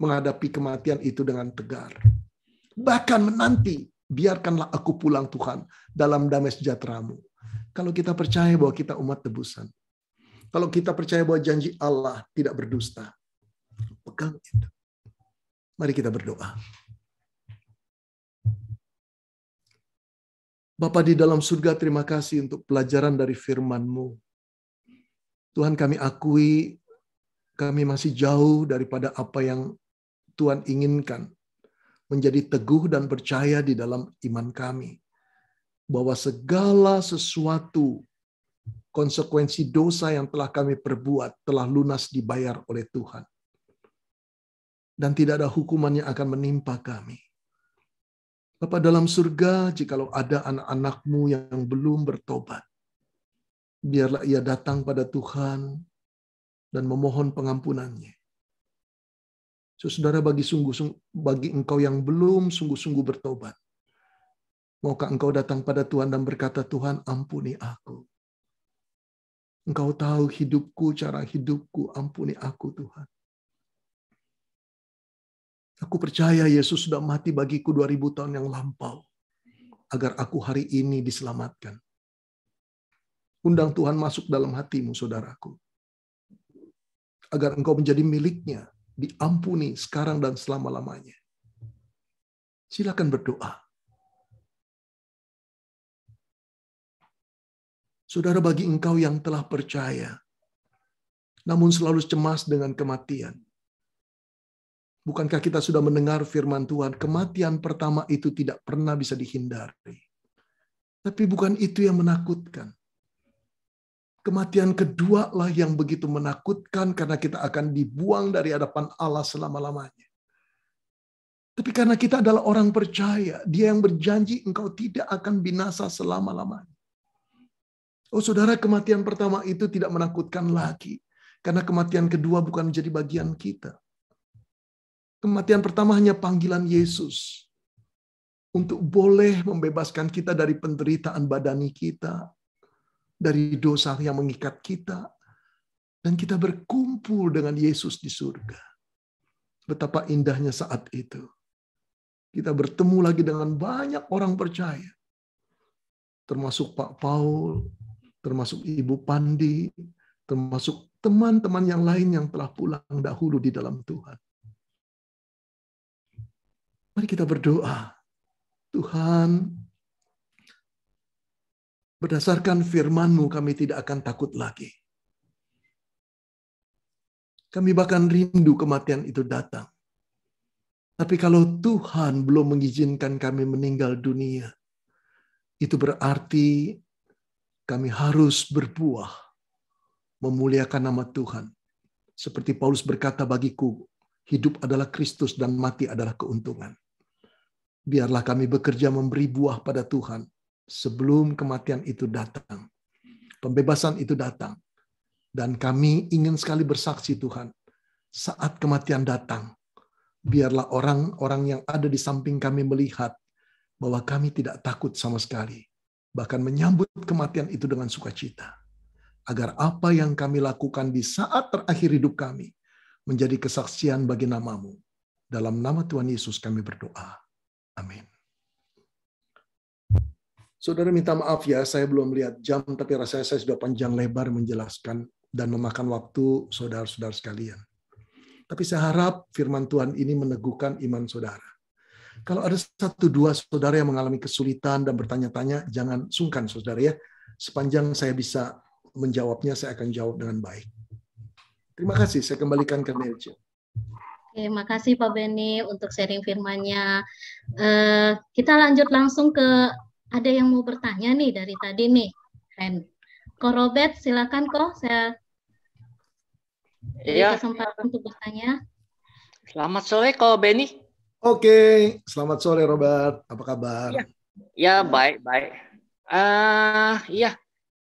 menghadapi kematian itu dengan tegar? Bahkan menanti, biarkanlah aku pulang Tuhan dalam damai sejahtera-Mu. Kalau kita percaya bahwa kita umat tebusan. Kalau kita percaya bahwa janji Allah tidak berdusta. Pegang itu. Mari kita berdoa. Bapa di dalam surga, terima kasih untuk pelajaran dari firman-Mu. Tuhan, kami akui kami masih jauh daripada apa yang Tuhan inginkan. Menjadi teguh dan percaya di dalam iman kami. Bahwa segala sesuatu konsekuensi dosa yang telah kami perbuat telah lunas dibayar oleh Tuhan. Dan tidak ada hukuman yang akan menimpa kami. Bapa dalam surga, jikalau ada anak-anak-Mu yang belum bertobat, biarlah ia datang pada Tuhan dan memohon pengampunan-Nya. Saudara, bagi engkau yang belum sungguh-sungguh bertobat, maukah engkau datang pada Tuhan dan berkata, Tuhan ampuni aku. Engkau tahu hidupku, cara hidupku, ampuni aku Tuhan. Aku percaya Yesus sudah mati bagiku 2000 tahun yang lampau, agar aku hari ini diselamatkan. Undang Tuhan masuk dalam hatimu, saudaraku. Agar engkau menjadi miliknya, diampuni sekarang dan selama-lamanya. Silakan berdoa. Saudara, bagi engkau yang telah percaya, namun selalu cemas dengan kematian. Bukankah kita sudah mendengar firman Tuhan, kematian pertama itu tidak pernah bisa dihindari. Tapi bukan itu yang menakutkan. Kematian kedua lah yang begitu menakutkan karena kita akan dibuang dari hadapan Allah selama-lamanya. Tapi karena kita adalah orang percaya, Dia yang berjanji engkau tidak akan binasa selama-lamanya. Oh saudara, kematian pertama itu tidak menakutkan lagi. Karena kematian kedua bukan menjadi bagian kita. Kematian pertama hanya panggilan Yesus untuk boleh membebaskan kita dari penderitaan badani kita, dari dosa yang mengikat kita, dan kita berkumpul dengan Yesus di surga. Betapa indahnya saat itu. Kita bertemu lagi dengan banyak orang percaya, termasuk Pak Paul, termasuk Ibu Pandi, termasuk teman-teman yang lain yang telah pulang dahulu di dalam Tuhan. Mari kita berdoa. Tuhan, berdasarkan firman-Mu kami tidak akan takut lagi. Kami bahkan rindu kematian itu datang. Tapi kalau Tuhan belum mengizinkan kami meninggal dunia, itu berarti kami harus berbuah, memuliakan nama Tuhan. Seperti Paulus berkata, bagiku hidup adalah Kristus dan mati adalah keuntungan. Biarlah kami bekerja memberi buah pada Tuhan sebelum kematian itu datang. Pembebasan itu datang. Dan kami ingin sekali bersaksi Tuhan, saat kematian datang, biarlah orang-orang yang ada di samping kami melihat bahwa kami tidak takut sama sekali. Bahkan menyambut kematian itu dengan sukacita. Agar apa yang kami lakukan di saat terakhir hidup kami menjadi kesaksian bagi nama-Mu. Dalam nama Tuhan Yesus kami berdoa. Amin. Saudara minta maaf ya, saya belum melihat jam, tapi rasanya saya sudah panjang lebar menjelaskan dan memakan waktu saudara-saudara sekalian. Tapi saya harap firman Tuhan ini meneguhkan iman saudara. Kalau ada satu dua saudara yang mengalami kesulitan dan bertanya-tanya, jangan sungkan saudara ya. Sepanjang saya bisa menjawabnya, saya akan jawab dengan baik. Terima kasih, saya kembalikan ke Nelce. Oke, makasih Pak Benny untuk sharing firman-Nya. Kita lanjut langsung ke ada yang mau bertanya nih dari tadi nih. Ko Robert, silakan kok. Saya beri kesempatan untuk bertanya. Selamat sore Ko Benny. Oke, selamat sore Robert. Apa kabar? Ya baik. Iya,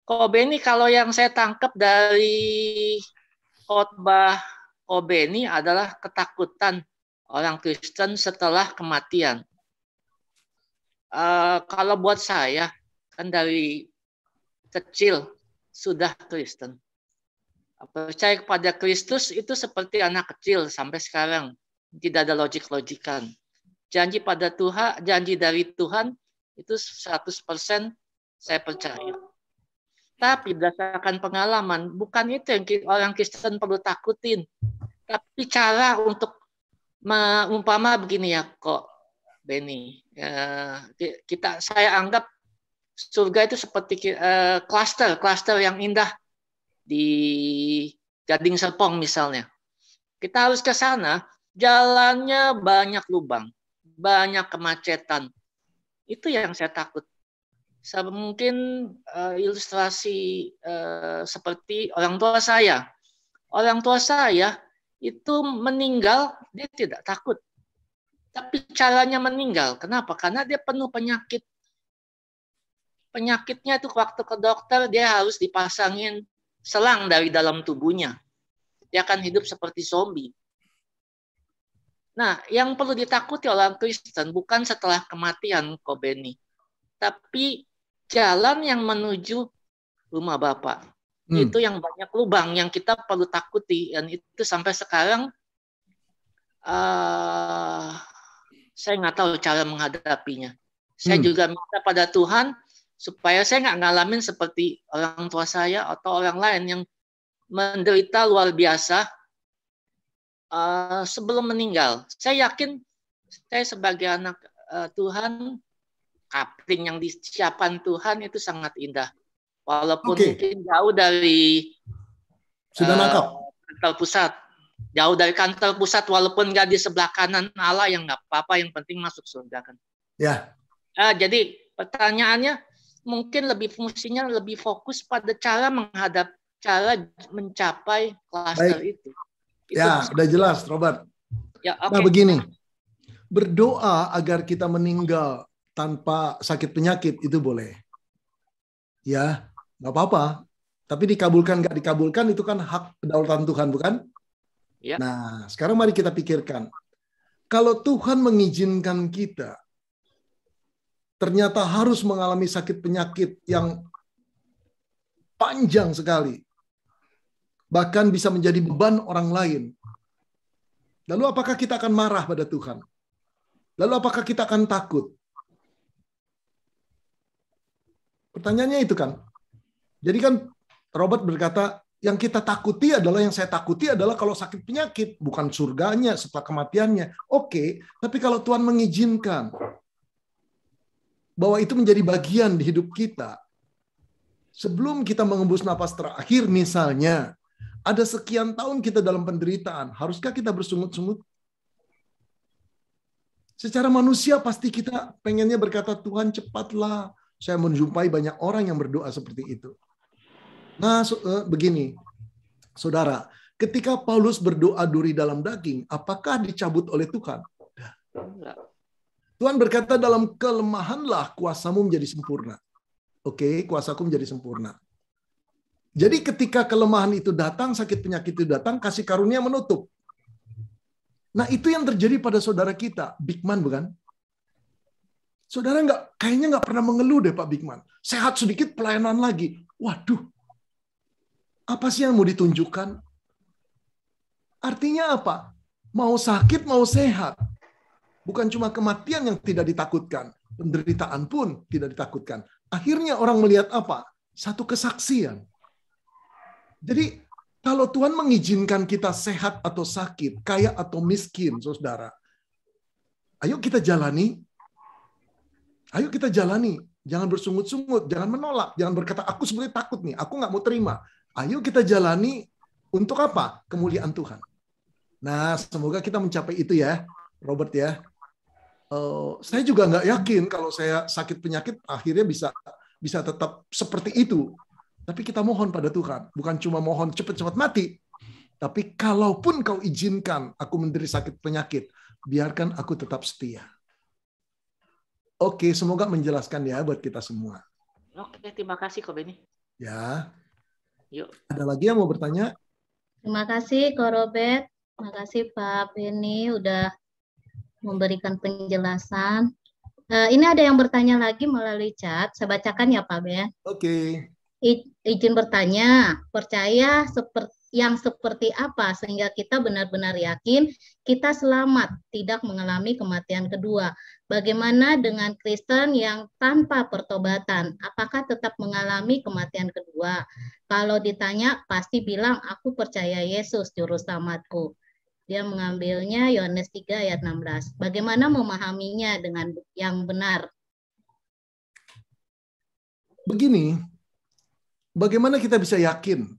Ko Benny, kalau yang saya tangkap dari khotbah Ko Benny adalah ketakutan orang Kristen setelah kematian. Kalau buat saya, kan dari kecil sudah Kristen. Percaya kepada Kristus itu seperti anak kecil sampai sekarang. Tidak ada logik-logikan. Janji pada Tuhan, janji dari Tuhan itu 100% saya percaya. Tapi berdasarkan pengalaman, bukan itu yang orang Kristen perlu takutin. Tapi cara untuk umpama begini ya kok Benny, saya anggap surga itu seperti klaster yang indah di Gading Serpong misalnya. Kita harus ke sana, jalannya banyak lubang, banyak kemacetan. Itu yang saya takut. Mungkin ilustrasi seperti orang tua saya. Orang tua saya itu meninggal, dia tidak takut. Tapi caranya meninggal. Kenapa? Karena dia penuh penyakit. Penyakitnya itu waktu ke dokter, dia harus dipasangin selang dari dalam tubuhnya. Dia akan hidup seperti zombie. Nah, yang perlu ditakuti orang Kristen bukan setelah kematian, Ko Benny, tapi jalan yang menuju rumah Bapa. Itu yang banyak lubang yang kita perlu takuti, dan itu sampai sekarang saya nggak tahu cara menghadapinya. Saya juga minta pada Tuhan supaya saya nggak ngalamin seperti orang tua saya atau orang lain yang menderita luar biasa sebelum meninggal. Saya yakin saya sebagai anak Tuhan, kapling yang disiapkan Tuhan itu sangat indah. Walaupun mungkin jauh dari kantor pusat. Jauh dari kantor pusat, walaupun nggak di sebelah kanan Allah, yang nggak apa-apa, yang penting masuk surga kan. Ya. Jadi pertanyaannya mungkin fungsinya lebih fokus pada cara mencapai klaster itu. Ya, udah jelas, Robert. Ya, Nah, begini. Berdoa agar kita meninggal tanpa sakit penyakit itu boleh. Ya, nggak apa-apa. Tapi dikabulkan nggak dikabulkan itu kan hak kedaulatan Tuhan, bukan? Ya. Nah, sekarang mari kita pikirkan. Kalau Tuhan mengizinkan kita ternyata harus mengalami sakit penyakit yang panjang sekali, bahkan bisa menjadi beban orang lain, lalu apakah kita akan marah pada Tuhan? Lalu apakah kita akan takut? Pertanyaannya itu kan. Jadi kan Robert berkata, yang kita takuti adalah, yang saya takuti adalah kalau sakit penyakit, bukan surganya setelah kematiannya. Oke, tapi kalau Tuhan mengizinkan bahwa itu menjadi bagian di hidup kita, sebelum kita mengembus napas terakhir misalnya, ada sekian tahun kita dalam penderitaan, haruskah kita bersungut-sungut? Secara manusia pasti kita pengennya berkata, Tuhan cepatlah. Saya menjumpai banyak orang yang berdoa seperti itu. Nah, begini, saudara, ketika Paulus berdoa duri dalam daging, apakah dicabut oleh Tuhan? Tuhan berkata, dalam kelemahanlah kuasamu menjadi sempurna. Oke, kuasaku menjadi sempurna. Jadi ketika kelemahan itu datang, sakit penyakit itu datang, kasih karunia menutup. Nah, itu yang terjadi pada saudara kita, Bigman, bukan? Saudara kayaknya nggak pernah mengeluh deh, Pak Bigman. Sehat sedikit, pelayanan lagi. Waduh, apa sih yang mau ditunjukkan? Artinya apa? Mau sakit, mau sehat. Bukan cuma kematian yang tidak ditakutkan. Penderitaan pun tidak ditakutkan. Akhirnya orang melihat apa? Satu kesaksian. Jadi, kalau Tuhan mengizinkan kita sehat atau sakit, kaya atau miskin, saudara, ayo kita jalani. Ayo kita jalani. Jangan bersungut-sungut, jangan menolak, jangan berkata, aku sebenarnya takut nih, aku nggak mau terima. Ayo kita jalani untuk apa? Kemuliaan Tuhan. Nah, semoga kita mencapai itu ya, Robert ya. Saya juga nggak yakin kalau saya sakit penyakit akhirnya bisa tetap seperti itu. Tapi kita mohon pada Tuhan, bukan cuma mohon cepat-cepat mati, tapi kalaupun kau izinkan aku menderita sakit penyakit, biarkan aku tetap setia. Oke, semoga menjelaskan ya buat kita semua. Oke, terima kasih Ko Beni. Ya. Yuk. Ada lagi yang mau bertanya? Terima kasih Ko Robert. Terima kasih Pak Beni udah memberikan penjelasan. Ini ada yang bertanya lagi melalui chat. Saya bacakan ya Pak Ben. Oke. Izin bertanya, percaya yang seperti apa sehingga kita benar-benar yakin kita selamat, tidak mengalami kematian kedua. Bagaimana dengan Kristen yang tanpa pertobatan? Apakah tetap mengalami kematian kedua? Kalau ditanya, pasti bilang, aku percaya Yesus, Juru Selamatku. Dia mengambilnya Yohanes 3 ayat 16. Bagaimana memahaminya dengan yang benar? Begini, bagaimana kita bisa yakin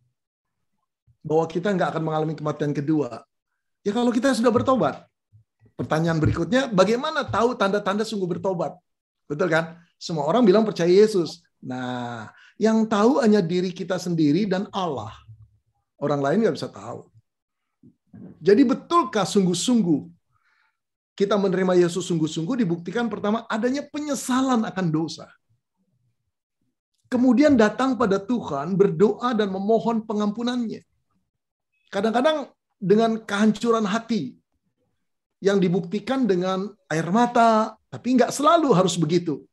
bahwa kita nggak akan mengalami kematian kedua? Ya kalau kita sudah bertobat. Pertanyaan berikutnya, bagaimana tahu tanda-tanda sungguh bertobat? Betul kan? Semua orang bilang percaya Yesus. Nah, yang tahu hanya diri kita sendiri dan Allah. Orang lain nggak bisa tahu. Jadi betulkah sungguh-sungguh kita menerima Yesus sungguh-sungguh dibuktikan pertama adanya penyesalan akan dosa. Kemudian datang pada Tuhan, berdoa dan memohon pengampunannya. Kadang-kadang dengan kehancuran hati yang dibuktikan dengan air mata, tapi nggak selalu harus begitu.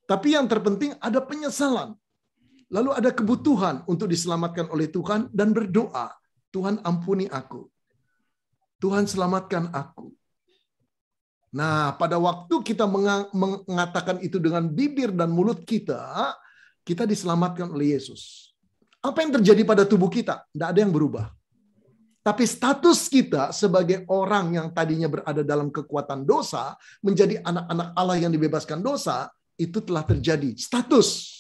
Tapi yang terpenting ada penyesalan. Lalu ada kebutuhan untuk diselamatkan oleh Tuhan dan berdoa, Tuhan ampuni aku. Tuhan selamatkan aku. Nah, pada waktu kita mengatakan itu dengan bibir dan mulut kita, kita diselamatkan oleh Yesus. Apa yang terjadi pada tubuh kita? Tidak ada yang berubah. Tapi status kita sebagai orang yang tadinya berada dalam kekuatan dosa, menjadi anak-anak Allah yang dibebaskan dosa, itu telah terjadi. Status.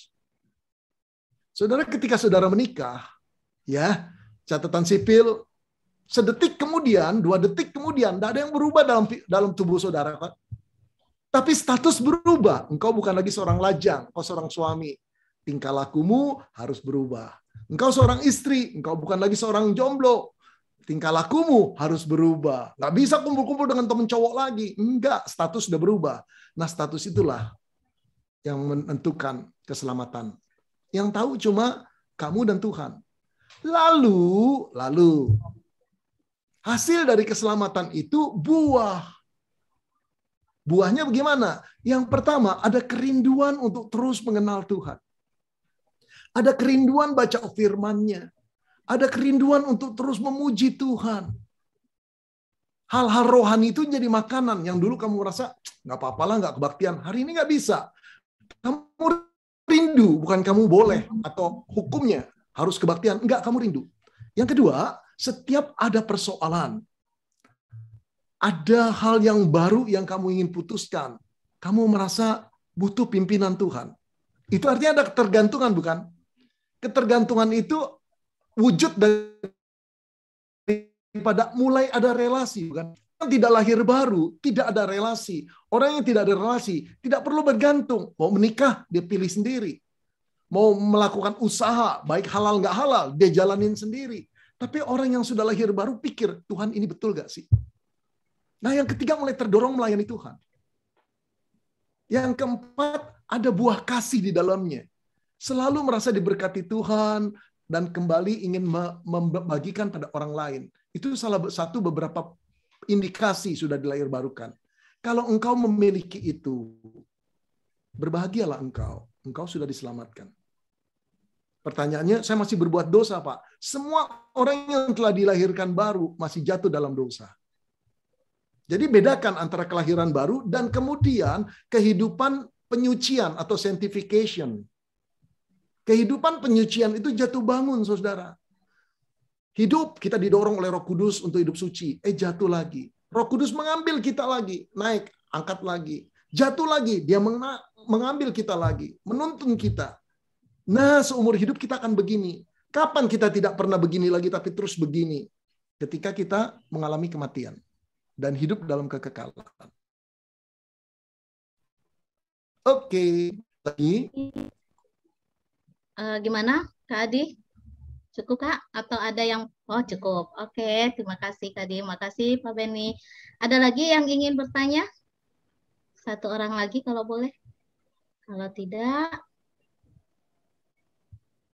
Saudara, ketika saudara menikah, ya, catatan sipil, sedetik kemudian, 2 detik kemudian, tidak ada yang berubah dalam tubuh saudara. Tapi status berubah. Engkau bukan lagi seorang lajang, engkau seorang suami. Tingkah lakumu harus berubah. Engkau seorang istri, engkau bukan lagi seorang jomblo. Tingkah lakumu harus berubah. Nggak bisa kumpul-kumpul dengan teman cowok lagi. Enggak, status sudah berubah. Nah, status itulah yang menentukan keselamatan. Yang tahu cuma kamu dan Tuhan. Lalu hasil dari keselamatan itu buah. Buahnya bagaimana? Yang pertama, ada kerinduan untuk terus mengenal Tuhan. Ada kerinduan baca firman-Nya. Ada kerinduan untuk terus memuji Tuhan. Hal-hal rohani itu jadi makanan. Yang dulu kamu merasa, nggak apa-apa lah, nggak kebaktian. Hari ini nggak bisa. Kamu rindu, bukan kamu boleh. Atau hukumnya harus kebaktian. Enggak, kamu rindu. Yang kedua, setiap ada persoalan, ada hal yang baru yang kamu ingin putuskan, kamu merasa butuh pimpinan Tuhan. Itu artinya ada ketergantungan, bukan? Ketergantungan itu wujud daripada mulai ada relasi, bukan? Tidak lahir baru, tidak ada relasi. Orang yang tidak ada relasi tidak perlu bergantung. Mau menikah, dia pilih sendiri. Mau melakukan usaha, baik halal nggak halal, dia jalanin sendiri. Tapi orang yang sudah lahir baru pikir, Tuhan ini betul nggak sih? Nah, yang ketiga mulai terdorong melayani Tuhan. Yang keempat, ada buah kasih di dalamnya. Selalu merasa diberkati Tuhan dan kembali ingin membagikan pada orang lain. Itu salah satu beberapa indikasi sudah dilahirbarukan. Kalau engkau memiliki itu, berbahagialah engkau. Engkau sudah diselamatkan. Pertanyaannya, saya masih berbuat dosa, Pak. Semua orang yang telah dilahirkan baru masih jatuh dalam dosa. Jadi bedakan antara kelahiran baru dan kemudian kehidupan penyucian atau sanctification. Kehidupan penyucian itu jatuh bangun, saudara. Hidup, kita didorong oleh Roh Kudus untuk hidup suci. Jatuh lagi. Roh Kudus mengambil kita lagi. Naik, angkat lagi. Jatuh lagi. Dia mengambil kita lagi. Menuntun kita. Nah, seumur hidup kita akan begini. Kapan kita tidak pernah begini lagi, tapi terus begini? Ketika kita mengalami kematian. Dan hidup dalam kekekalan. Oke. Lagi. Gimana, Kak Adi? Cukup, Kak? Atau ada yang... Oh, cukup. Oke, terima kasih, Kak Adi. Terima kasih, Pak Beni. Ada lagi yang ingin bertanya? Satu orang lagi, kalau boleh. Kalau tidak...